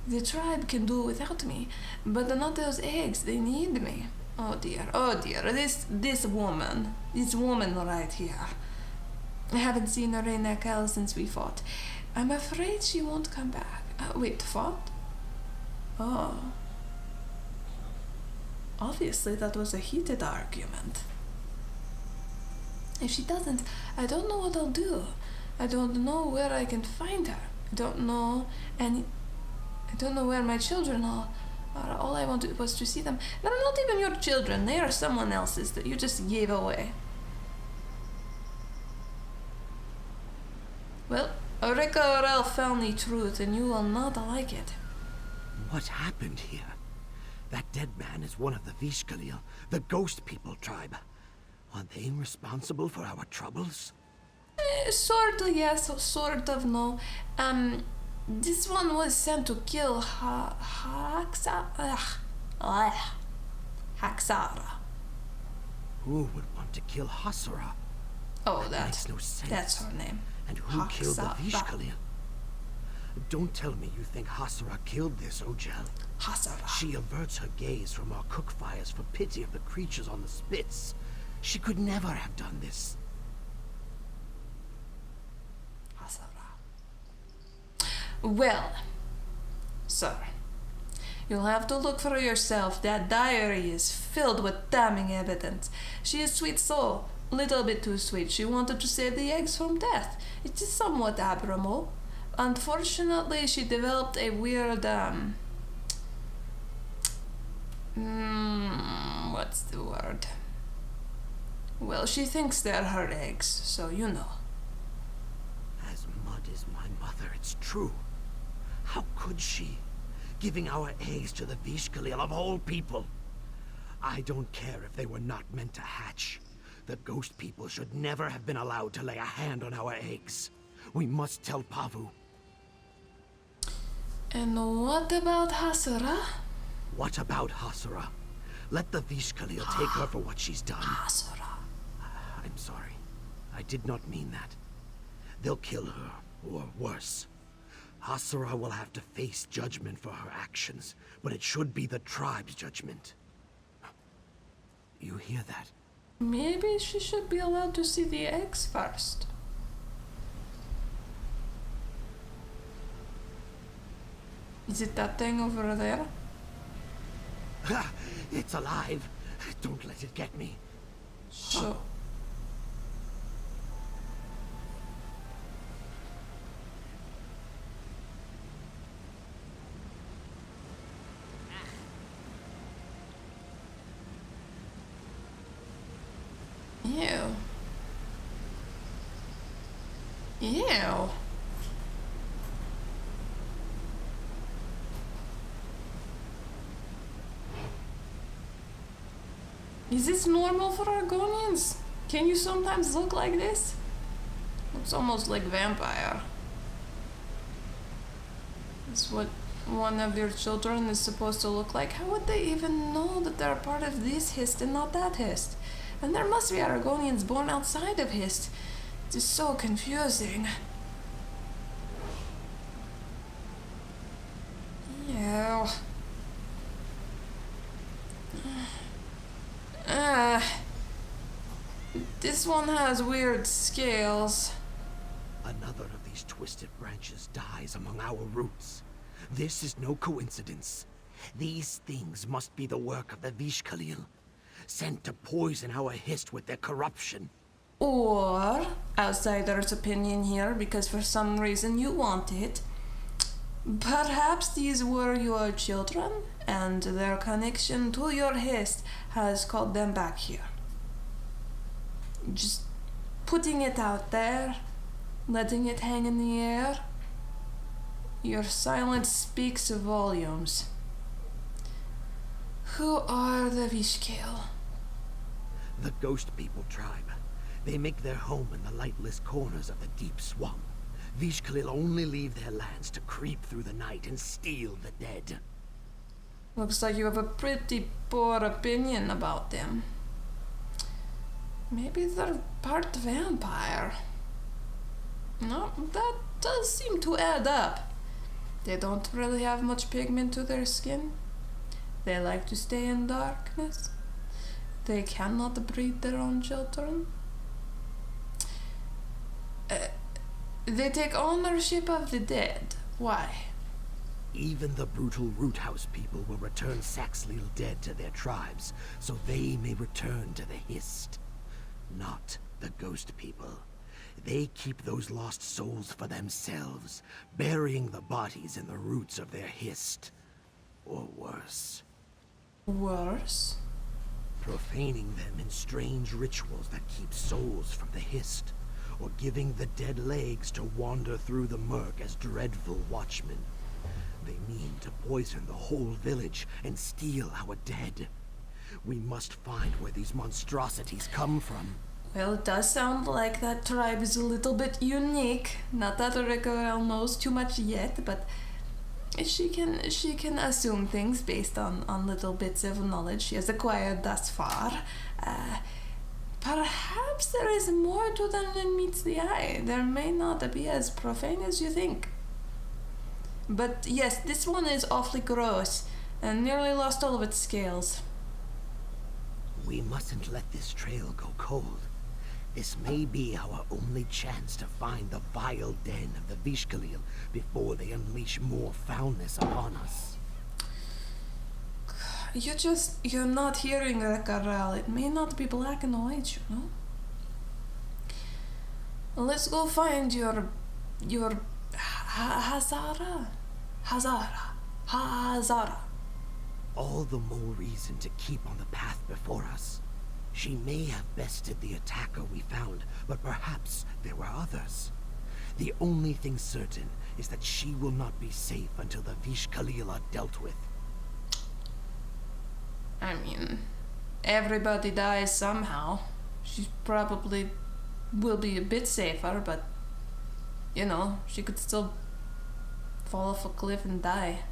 The tribe can do without me, but not those eggs, they need me. Oh dear, this woman right here. I haven't seen her in Rakha'Raal since we fought. I'm afraid she won't come back. Wait, fought? Oh. Obviously that was a heated argument. If she doesn't, I don't know what I'll do. I don't know where I can find her. I don't know where my children are. All I wanted was to see them. They're not even your children. They are someone else's that you just gave away. Well, Rikha'Raal found the truth, and you will not like it. What happened here? That dead man is one of the Vishkalil, the Ghost People tribe. Are they responsible for our troubles? Sort of yes, sort of no. This one was sent to kill Haxara. Who would want to kill Hasara? Oh, that makes no sense. That's her name. And who killed the Vishkalil? Don't tell me you think Hasara killed this Ojel. Hasara. She averts her gaze from our cook fires for pity of the creatures on the spits. She could never have done this. Hasara. Well, sir, you'll have to look for yourself. That diary is filled with damning evidence. She is a sweet soul. Little bit too sweet. She wanted to save the eggs from death. It is somewhat abnormal. Unfortunately, she developed a weird, what's the word? Well, she thinks they're her eggs, so you know. As mud is my mother, it's true. How could she? Giving our eggs to the Vishkalil of all people. I don't care if they were not meant to hatch. The Ghost People should never have been allowed to lay a hand on our eggs. We must tell Pavu. And what about Hasara? What about Hasara? Let the Vishkalil take her for what she's done. Hasara. I'm sorry. I did not mean that. They'll kill her, or worse. Hasara will have to face judgment for her actions, but it should be the tribe's judgment. You hear that? Maybe she should be allowed to see the eggs first. Is it that thing over there? It's alive. Don't let it get me. So. Ew. Ew. Is this normal for Argonians? Can you sometimes look like this? It's almost like vampire. It's what one of your children is supposed to look like. How would they even know that they're part of this Hist and not that Hist? And there must be Argonians born outside of Hist. It is so confusing. Ew. This one has weird scales. Another of these twisted branches dies among our roots. This is no coincidence. These things must be the work of the Vishkalil, sent to poison our Hist with their corruption. Or, outsider's opinion here, because for some reason you want it, perhaps these were your children, and their connection to your Hist has called them back here. Just putting it out there, letting it hang in the air. Your silence speaks volumes. Who are the Vishkil? The Ghost People tribe. They make their home in the lightless corners of the deep swamp. Vishkalil only leave their lands to creep through the night and steal the dead. Looks like you have a pretty poor opinion about them. Maybe they're part vampire. No, that does seem to add up. They don't really have much pigment to their skin. They like to stay in darkness. They cannot breed their own children. They take ownership of the dead. Why? Even the brutal Root House people will return Saxhleel dead to their tribes, so they may return to the Hist. Not the Ghost people. They keep those lost souls for themselves, burying the bodies in the roots of their Hist. Or worse. Worse? Profaning them in strange rituals that keep souls from the Hist, or giving the dead legs to wander through the murk as dreadful watchmen. They mean to poison the whole village and steal our dead. We must find where these monstrosities come from. Well, it does sound like that tribe is a little bit unique. Not that Rikha'Raal knows too much yet, but she can assume things based on little bits of knowledge she has acquired thus far. Perhaps there is more to them than meets the eye. There may not be as profane as you think. But yes, this one is awfully gross and nearly lost all of its scales. We mustn't let this trail go cold. This may be our only chance to find the vile den of the Vishkalil before they unleash more foulness upon us. You're not hearing Rikha'Raal. It may not be black and white, you know? Let's go find your Hazara. All the more reason to keep on the path before us. She may have bested the attacker we found, but perhaps there were others. The only thing certain is that she will not be safe until the Vishkalil are dealt with. I mean, everybody dies somehow. She probably will be a bit safer, but, you know, she could still fall off a cliff and die.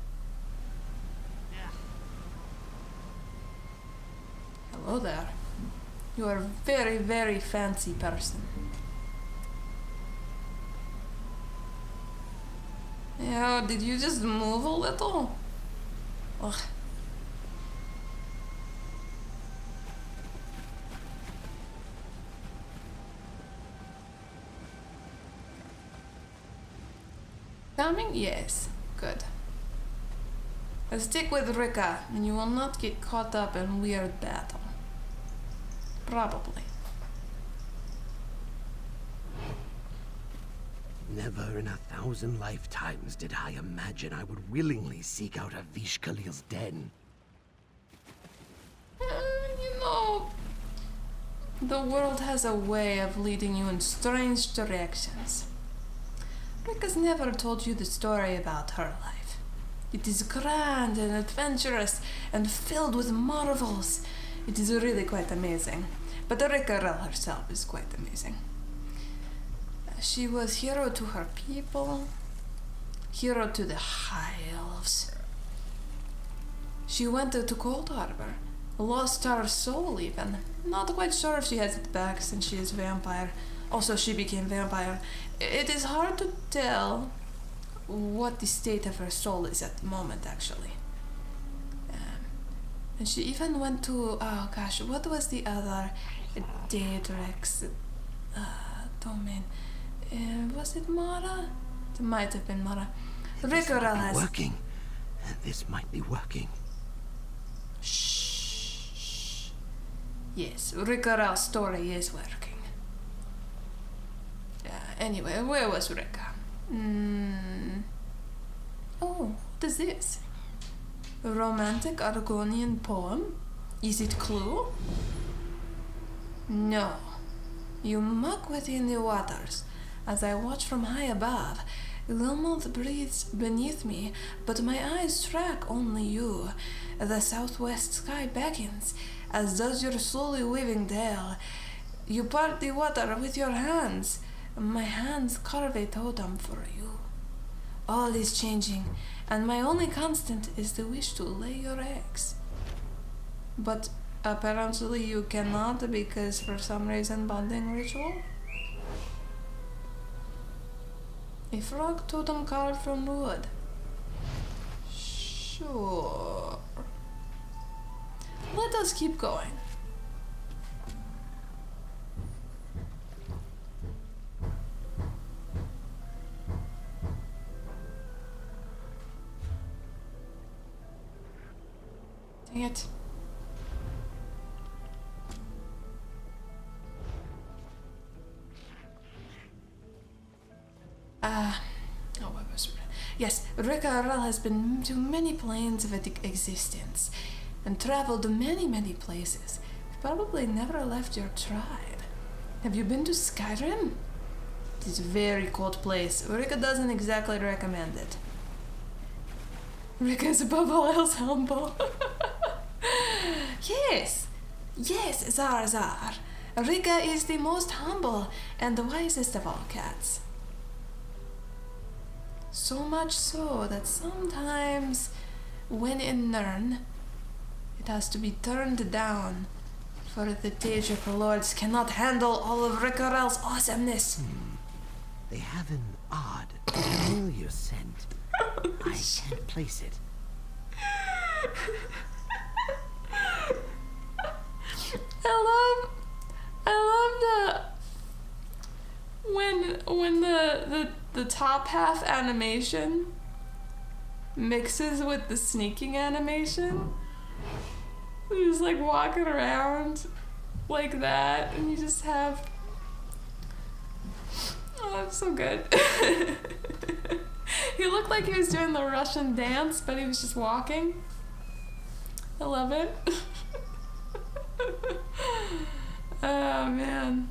Hello there. You are a very, very fancy person. Yeah, did you just move a little? Ugh. Coming? Yes. Good. Stick with Rikha, and you will not get caught up in weird battle. Probably. Never in 1,000 lifetimes did I imagine I would willingly seek out a Vishkalil's den. You know, the world has a way of leading you in strange directions. Rikha's never told you the story about her life. It is grand and adventurous and filled with marvels. It is really quite amazing. But Rikha'Raal herself is quite amazing. She was hero to her people, hero to the High Elves. She went to Cold Harbor, lost her soul even. Not quite sure if she has it back since she is vampire. Also, she became vampire. It is hard to tell what the state of her soul is at the moment, actually. And she even went to, oh gosh, what was the other Daedrex domain? Was it Mara? It might have been Mara. Rikha'Raal has... working. This might be working. Shh. Yes, Rikha'Raal's story is working. Anyway, where was Rikha? Oh, what is this? A romantic Argonian poem? Is it Clue? No. You muck within the waters. As I watch from high above, Lilmoth breathes beneath me, but my eyes track only you. The southwest sky beckons, as does your slowly weaving tail. You part the water with your hands. My hands carve a totem for you. All is changing, and my only constant is the wish to lay your eggs. But apparently you cannot because for some reason bonding ritual. A frog totem carved from wood. Sure. Let us keep going. Dang it. What was it? Yes, Rikha'Raal has been to many planes of existence and traveled to many places. You've probably never left your tribe. Have you been to Skyrim? It is a very cold place. Rika doesn't exactly recommend it. Rika is above all else humble. Yes, Zar. Rika is the most humble and the wisest of all cats. So much so that sometimes, when in Nirn, it has to be turned down, for the Daedric lords cannot handle all of Rikha'Raal's awesomeness. They have an odd, familiar scent. I can't place it. I love when the top half animation mixes with the sneaking animation. He's like walking around like that, and you just have. Oh, that's so good. He looked like he was doing the Russian dance, but he was just walking. I love it. Oh man.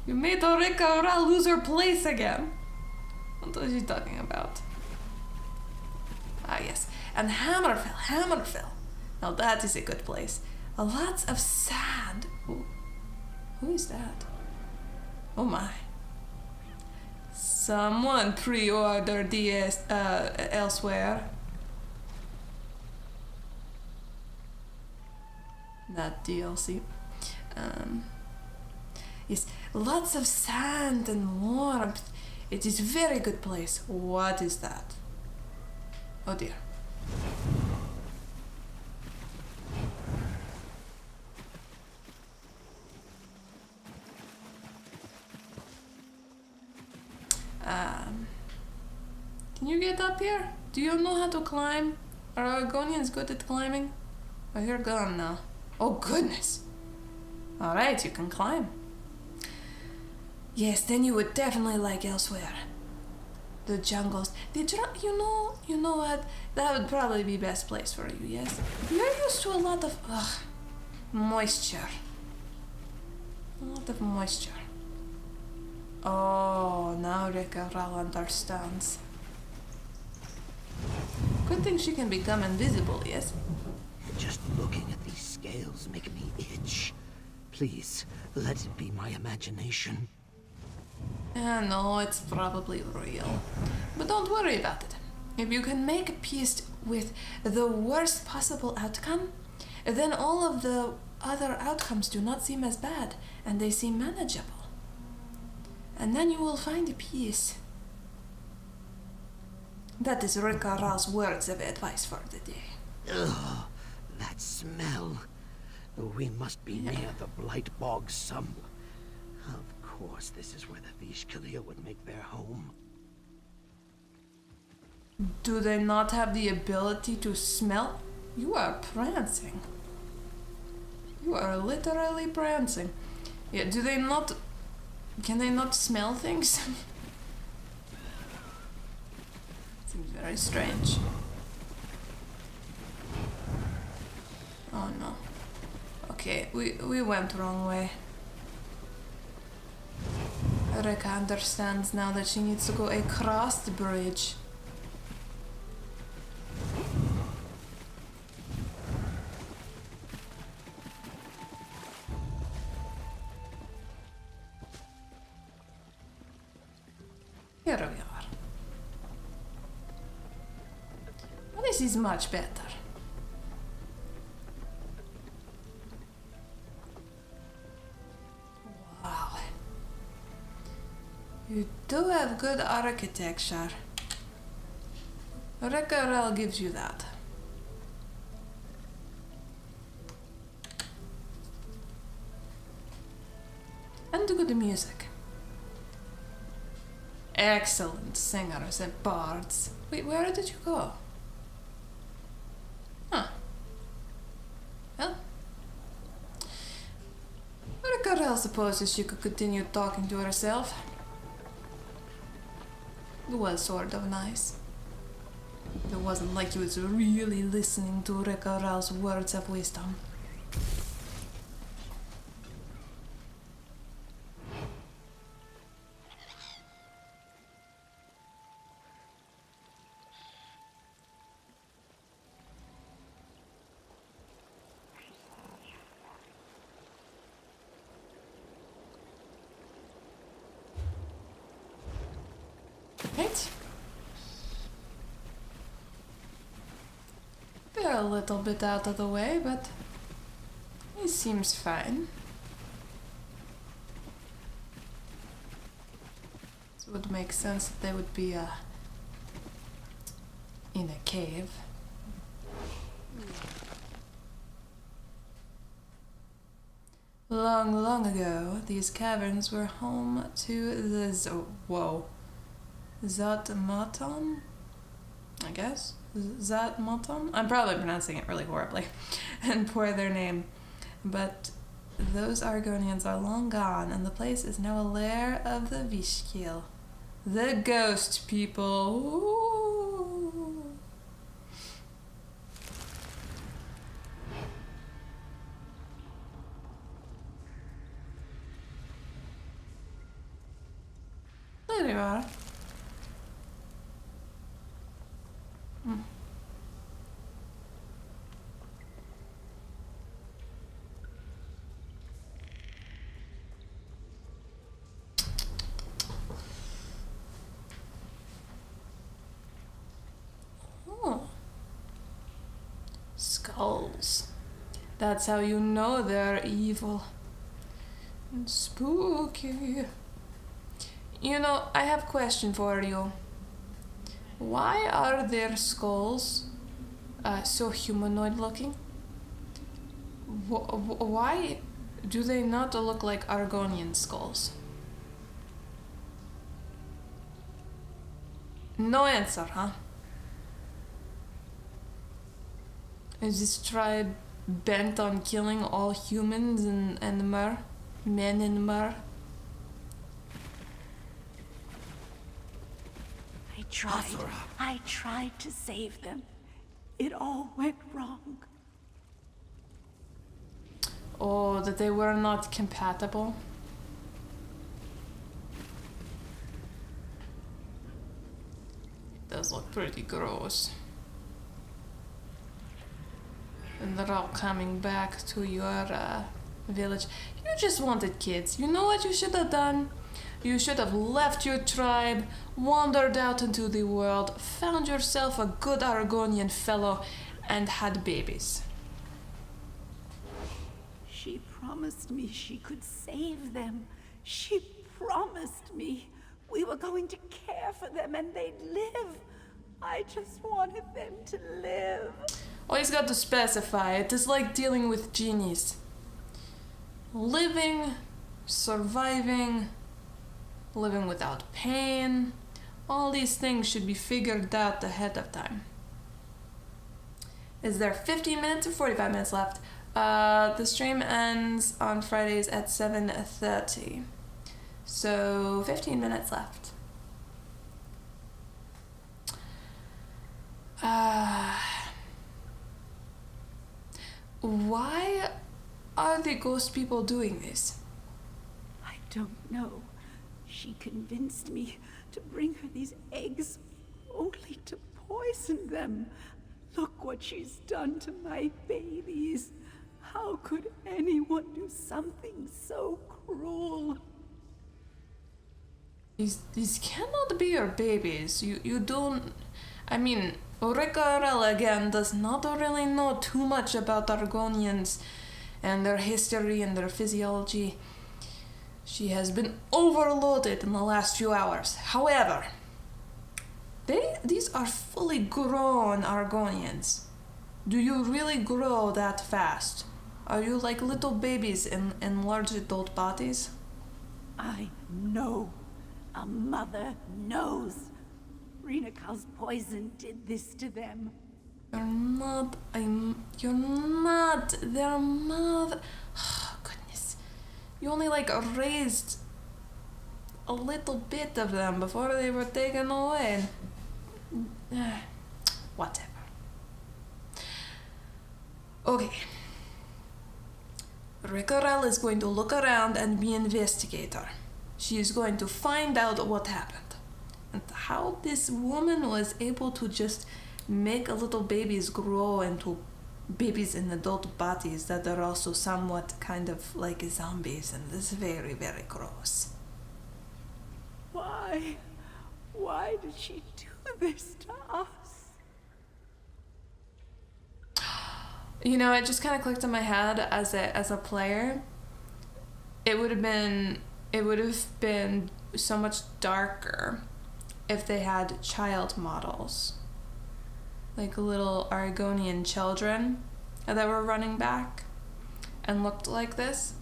You made Rikha'Raal lose her place again. What was she talking about? Ah yes, and Hammerfell. Now that is a good place. Lots of sand. Ooh. Who is that? Oh my. Someone pre-ordered elsewhere. Not DLC. Yes, lots of sand and warmth. It is a very good place. What is that? Oh dear. Can you get up here? Do you know how to climb? Are Argonians good at climbing? Oh, you're gone now. Oh goodness. Alright, you can climb. Yes, then you would definitely like elsewhere. The jungles. You know what? That would probably be best place for you, yes? You're used to a lot of moisture. A lot of moisture. Oh, now Rikha'Raal understands. Good thing she can become invisible, yes? Just looking at these scales make me itch. Please, let it be my imagination. No, it's probably real. But don't worry about it. If you can make peace with the worst possible outcome, then all of the other outcomes do not seem as bad, and they seem manageable. And then you will find peace. That is Rikha'Raal's words of advice for the day. Ugh, that smell. We must be near the Blight Bog some. Of course, this is where the Vishkalia would make their home. Do they not have the ability to smell? You are prancing. You are literally prancing. Yeah, do they not... Can they not smell things? Seems very strange. Oh no. Okay, we went wrong way. Rika understands now that she needs to go across the bridge. Here we are. Well, this is much better. You do have good architecture. Rikha'Raal gives you that. And good music. Excellent singers and bards. Wait, where did you go? Huh. Well. Rikha'Raal supposes she could continue talking to herself. It was sort of nice. It wasn't like he was really listening to Rikha'Raal's words of wisdom. Right? They're a little bit out of the way, but he seems fine. So it would make sense that they would be in a cave. Long, long ago, these caverns were home to the Zatmaton? I guess? Zatmaton? I'm probably pronouncing it really horribly and poor their name. But those Argonians are long gone, and the place is now a lair of the Vishkil. The ghost people. Ooh. There you are. Oh. Skulls. That's how you know they're evil. And spooky. You know, I have a question for you. Why are their skulls so humanoid looking? Why do they not look like Argonian skulls? No answer, huh? Is this tribe bent on killing all humans and mer? Men and mer? I tried to save them. It all went wrong. Oh, that they were not compatible? It does look pretty gross. And they're all coming back to your village. You just wanted kids. You know what you should have done? You should have left your tribe, wandered out into the world, found yourself a good Argonian fellow, and had babies. She promised me she could save them. She promised me we were going to care for them and they'd live. I just wanted them to live. Always got to specify. It is like dealing with genies. Living, surviving, living without pain. All these things should be figured out ahead of time. Is there 15 minutes or 45 minutes left? The stream ends on Fridays at 7:30. So 15 minutes left. Why are the ghost people doing this? I don't know. She convinced me to bring her these eggs only to poison them. Look what she's done to my babies. How could anyone do something so cruel? These cannot be your babies. You don't... I mean, Rikha'Raal again does not really know too much about Argonians and their history and their physiology. She has been overloaded in the last few hours. However, these are fully grown Argonians. Do you really grow that fast? Are you like little babies in large adult bodies? I know. A mother knows. Rikha'Raal's poison did this to them. You're not their mother. Oh, goodness. You only like raised a little bit of them before they were taken away. Whatever. Okay. Rikha'Raal is going to look around and be investigator. She is going to find out what happened. And how this woman was able to just make a little babies grow into babies in adult bodies that are also somewhat kind of like zombies, and this is very, very gross. Why? Why did she do this to us? You know, it just kind of clicked in my head as a player. It would have been so much darker if they had child models, like little Argonian children that were running back and looked like this.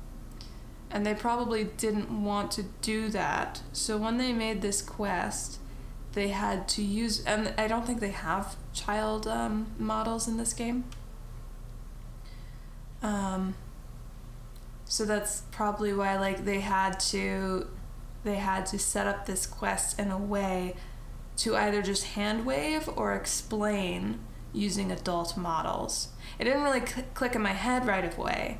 And they probably didn't want to do that. So when they made this quest, they had to use, and I don't think they have child models in this game. So that's probably why, like, they had to set up this quest in a way to either just hand wave or explain using adult models. It didn't really click in my head right away,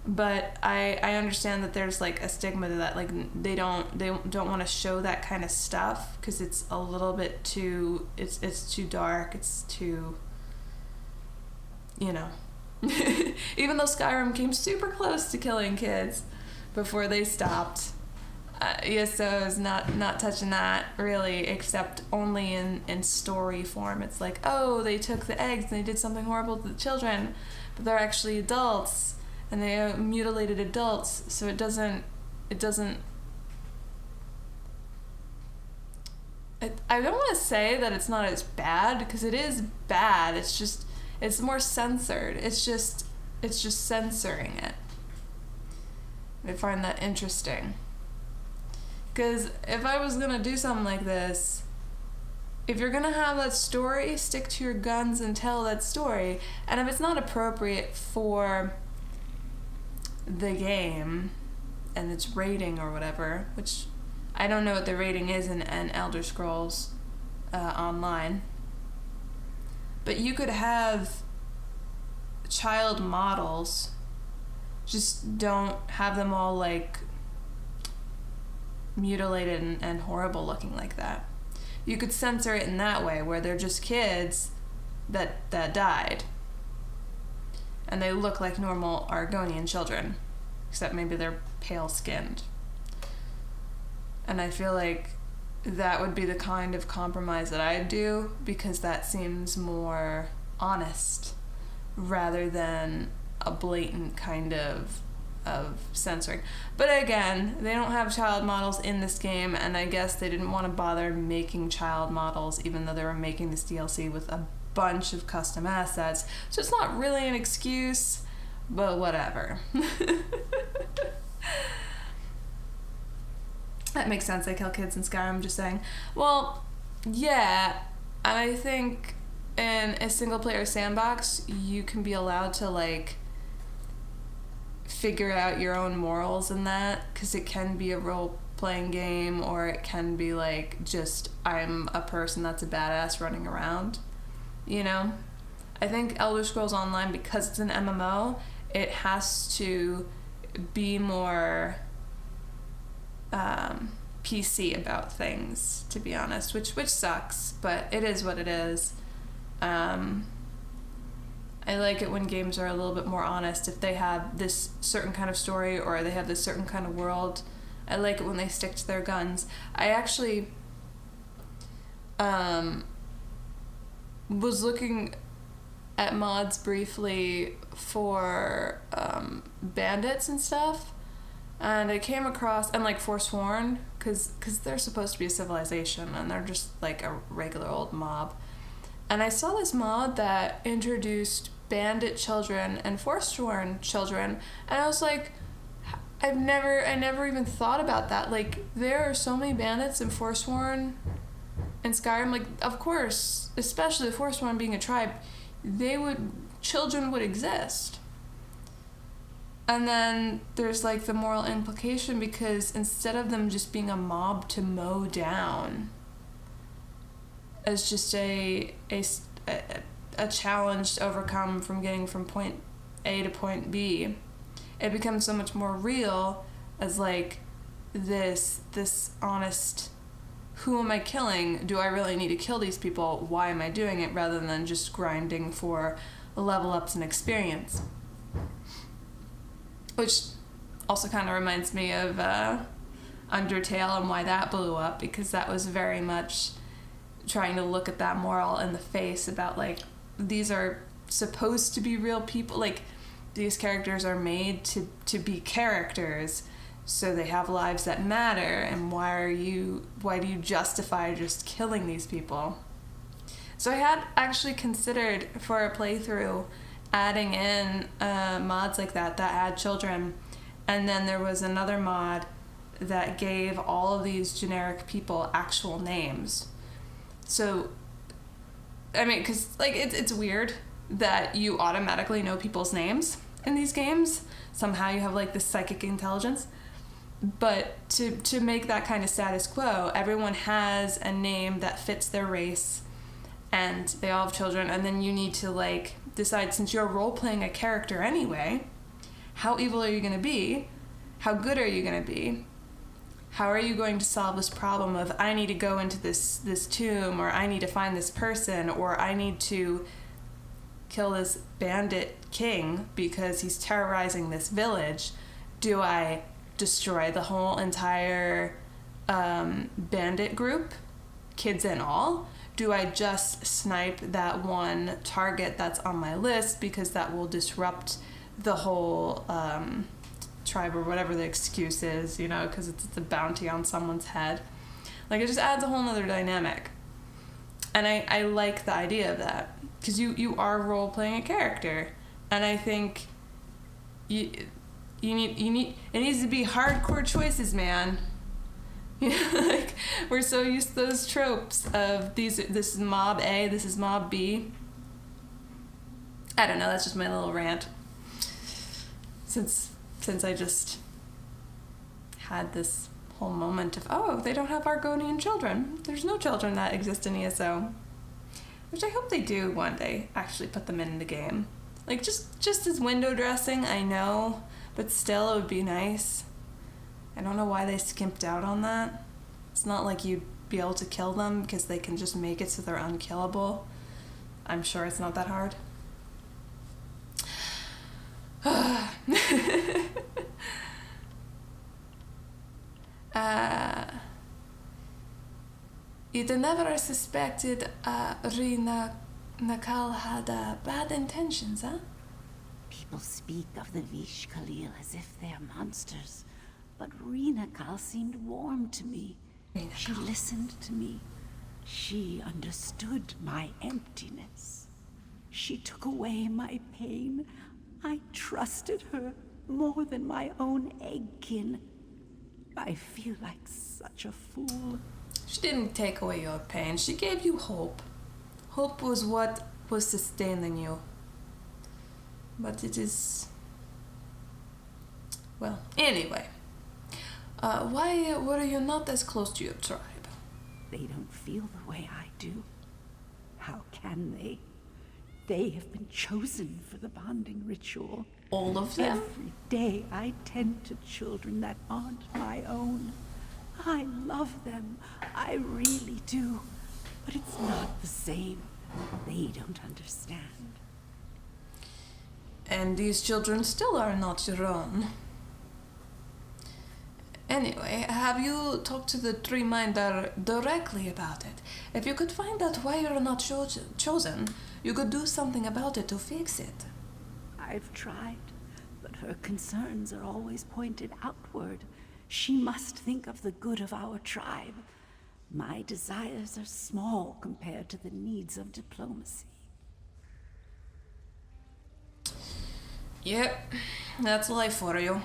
but I understand that there's like a stigma to that, like they don't want to show that kind of stuff because it's a little bit too it's too dark, it's too, you know. Even though Skyrim came super close to killing kids before they stopped, ESO is not touching that really, except only in story form. It's like, oh, they took the eggs and they did something horrible to the children, but they're actually adults and they mutilated adults, so it doesn't I don't want to say that it's not as bad, because it is bad. It's more censored. It's just censoring it. I find that interesting. Because if I was going to do something like this, if you're going to have that story, stick to your guns and tell that story. And if it's not appropriate for the game and its rating or whatever, which I don't know what the rating is in Elder Scrolls Online, but you could have child models, just don't have them all like mutilated and horrible looking like that. You could censor it in that way, where they're just kids that died and they look like normal Argonian children, except maybe they're pale skinned. And I feel like that would be the kind of compromise that I'd do, because that seems more honest rather than a blatant kind of censoring. But again, they don't have child models in this game, and I guess they didn't want to bother making child models, even though they were making this DLC with a bunch of custom assets. So it's not really an excuse, but whatever. That makes sense. They kill kids in Skyrim, I'm just saying. Well, yeah, and I think in a single-player sandbox, you can be allowed to, like, figure out your own morals in that, because it can be a role-playing game, or it can be, like, just, I'm a person that's a badass running around, you know? I think Elder Scrolls Online, because it's an MMO, it has to be more PC about things, to be honest, which sucks, but it is what it is. I like it when games are a little bit more honest. If they have this certain kind of story, or they have this certain kind of world, I like it when they stick to their guns. I actually was looking at mods briefly for bandits and stuff, And I came across, and like Forsworn, because they're supposed to be a civilization, and they're just like a regular old mob. And I saw this mod that introduced bandit children and Forsworn children, and I was like, I never even thought about that. Like, there are so many bandits in Forsworn and Skyrim. Like, of course, especially the Forsworn being a tribe, children would exist. And then there's like the moral implication, because instead of them just being a mob to mow down as just a challenge to overcome from getting from point A to point B, it becomes so much more real as like this honest, who am I killing? Do I really need to kill these people? Why am I doing it? Rather than just grinding for level ups and experience. Which also kind of reminds me of Undertale and why that blew up, because that was very much trying to look at that moral in the face about like, these are supposed to be real people. Like, these characters are made to be characters, so they have lives that matter, and why do you justify just killing these people? So I had actually considered for a playthrough adding in mods like that add children, and then there was another mod that gave all of these generic people actual names. So, I mean, because like it's weird that you automatically know people's names in these games. Somehow you have like this psychic intelligence. But to make that kind of status quo, everyone has a name that fits their race, and they all have children, and then you need to like decide, since you're role-playing a character anyway, how evil are you going to be? How good are you going to be? How are you going to solve this problem of, I need to go into this tomb, or I need to find this person, or I need to kill this bandit king because he's terrorizing this village? Do I destroy the whole entire bandit group, kids and all? Do I just snipe that one target that's on my list because that will disrupt the whole tribe, or whatever the excuse is, you know, because it's a bounty on someone's head? Like, it just adds a whole nother dynamic. And I like the idea of that, because you are role-playing a character, and I think it needs to be hardcore choices, man. You know, like, we're so used to those tropes of this is mob A, this is mob B. I don't know, that's just my little rant. Since I just had this whole moment of, oh, they don't have Argonian children. There's no children that exist in ESO. Which I hope they do one day, actually put them in the game. Like, just as window dressing, I know, but still, it would be nice. I don't know why they skimped out on that. It's not like you'd be able to kill them because they can just make it so they're unkillable. I'm sure it's not that hard. You'd never suspected Rikha'Raal had bad intentions, huh? People speak of the Vish-Khalil as if they're monsters, but Rikha'Raal seemed warm to me. She listened to me. She understood my emptiness. She took away my pain. I trusted her more than my own eggkin. I feel like such a fool. She didn't take away your pain. She gave you hope. Hope was what was sustaining you. But it is... Well, anyway. Why were you not as close to your tribe? They don't feel the way I do. How can they? They have been chosen for the bonding ritual. All of them? Every day I tend to children that aren't my own. I love them. I really do. But it's not the same. They don't understand. And these children still are not your own. Anyway, have you talked to the Tree Minder directly about it? If you could find out why you're not chosen, you could do something about it to fix it. I've tried. but her concerns are always pointed outward. She must think of the good of our tribe. My desires are small compared to the needs of diplomacy. Yep, that's life for you.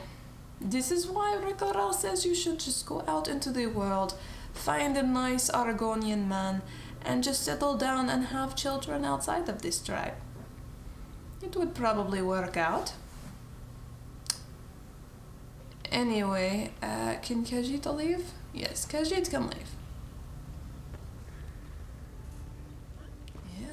This is why Rikha'Raal says you should just go out into the world, find a nice Argonian man, and just settle down and have children outside of this tribe. It would probably work out. Anyway, can Khajiit leave? Yes, Khajiit can leave. Ew.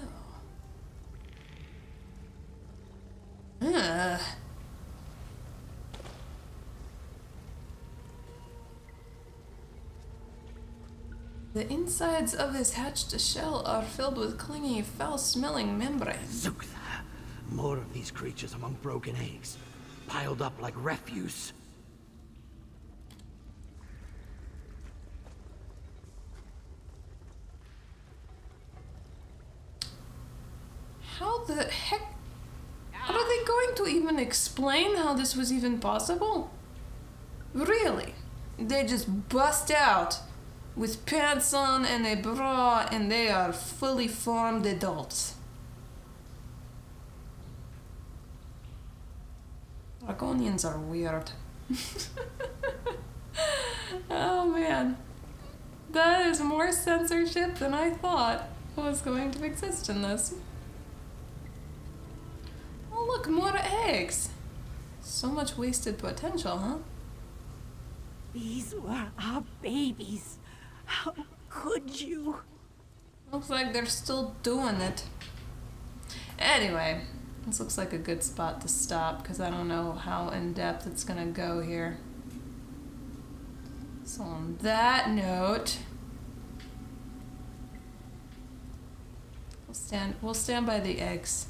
The insides of this hatched shell are filled with clingy, foul-smelling membranes. Zugtha! More of these creatures among broken eggs, piled up like refuse. How the heck are they going to even explain how this was even possible? Really? They just bust out with pants on and a bra and they are fully formed adults. Argonians are weird. Oh man. That is more censorship than I thought was going to exist in this. Oh look, more eggs. So much wasted potential, huh? These were our babies. How could you? Looks like they're still doing it. Anyway, this looks like a good spot to stop because I don't know how in depth it's gonna go here. So on that note, we'll stand by the eggs.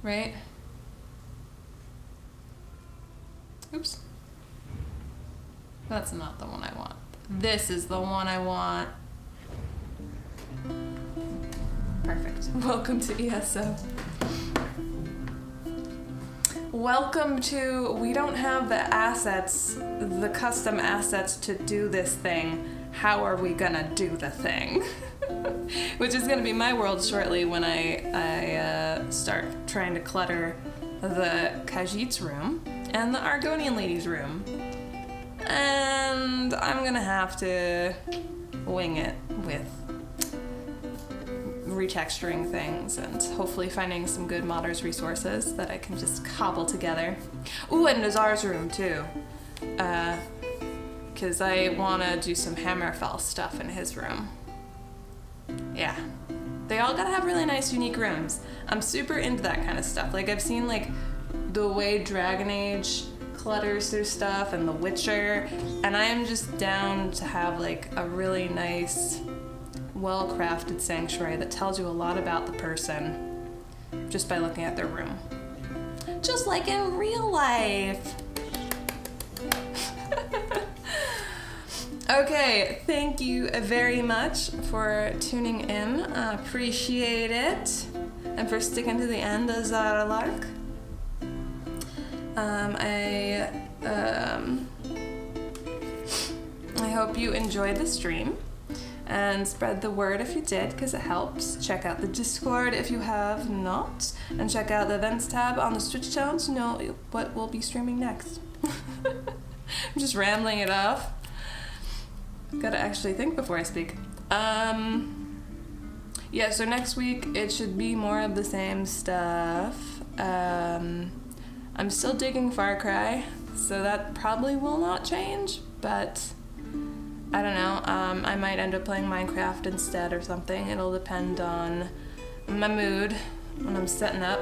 Right? Oops. That's not the one I want. This is the one I want. Perfect. Welcome to ESO. Welcome to, we don't have the assets, the custom assets to do this thing. How are we gonna do the thing? Which is gonna be my world shortly when I start trying to clutter the Khajiit's room and the Argonian lady's room. And I'm gonna have to wing it with retexturing things and hopefully finding some good modders resources that I can just cobble together. Ooh, and Nazar's room too. Because I want to do some Hammerfell stuff in his room. Yeah. They all gotta have really nice, unique rooms. I'm super into that kind of stuff. Like, I've seen, like, the way Dragon Age clutters through stuff and The Witcher, and I am just down to have, like, a really nice, well-crafted sanctuary that tells you a lot about the person just by looking at their room. Just like in real life. Okay, thank you very much for tuning in. I appreciate it. And for sticking to the end of Zaralark. I hope you enjoyed the stream. And spread the word if you did, because it helps. Check out the Discord if you have not. And check out the events tab on the Switch channel to know what we'll be streaming next. I'm just rambling it off. Gotta actually think before I speak. Yeah, so next week it should be more of the same stuff. I'm still digging Far Cry, so that probably will not change, but I don't know. I might end up playing Minecraft instead or something. It'll depend on my mood when I'm setting up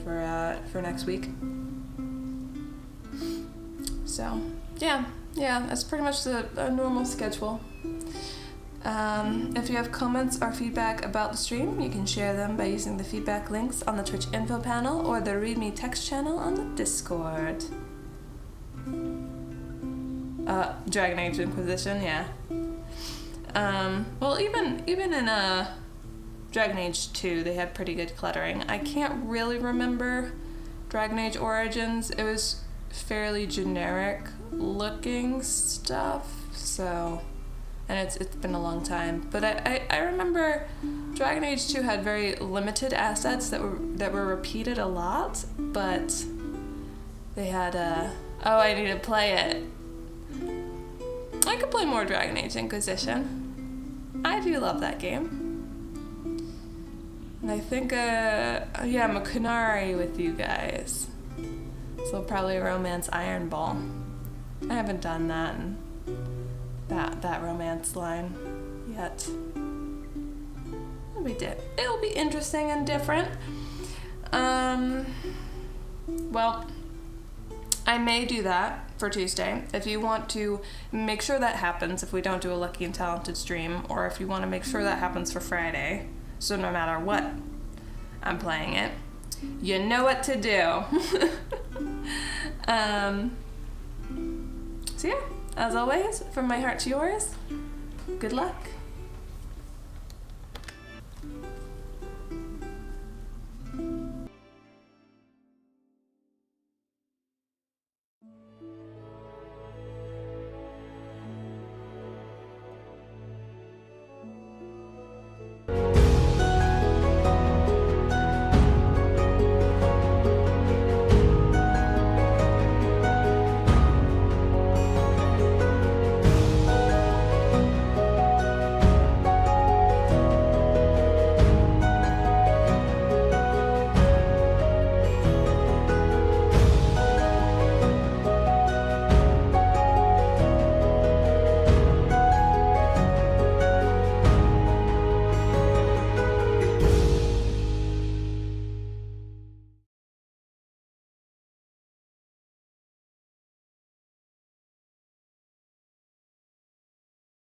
for next week. So, yeah, that's pretty much a normal schedule. If you have comments or feedback about the stream, you can share them by using the feedback links on the Twitch info panel or the README text channel on the Discord. Dragon Age Inquisition, yeah. Well, even in Dragon Age 2, they had pretty good cluttering. I can't really remember Dragon Age Origins, it was fairly generic looking stuff, so, and it's been a long time, but I remember Dragon Age 2 had very limited assets that were repeated a lot, but they had oh, I need to play it. I could play more Dragon Age Inquisition. I do love that game. And I think, yeah, I'm a Kunari with you guys. So probably Romance Iron Ball. I haven't done that in that romance line yet. It'll be interesting and different. Well, I may do that for Tuesday. If you want to make sure that happens, if we don't do a Lucky and Talented stream, or if you want to make sure that happens for Friday, so no matter what, I'm playing it, you know what to do. So yeah, as always, from my heart to yours, good luck.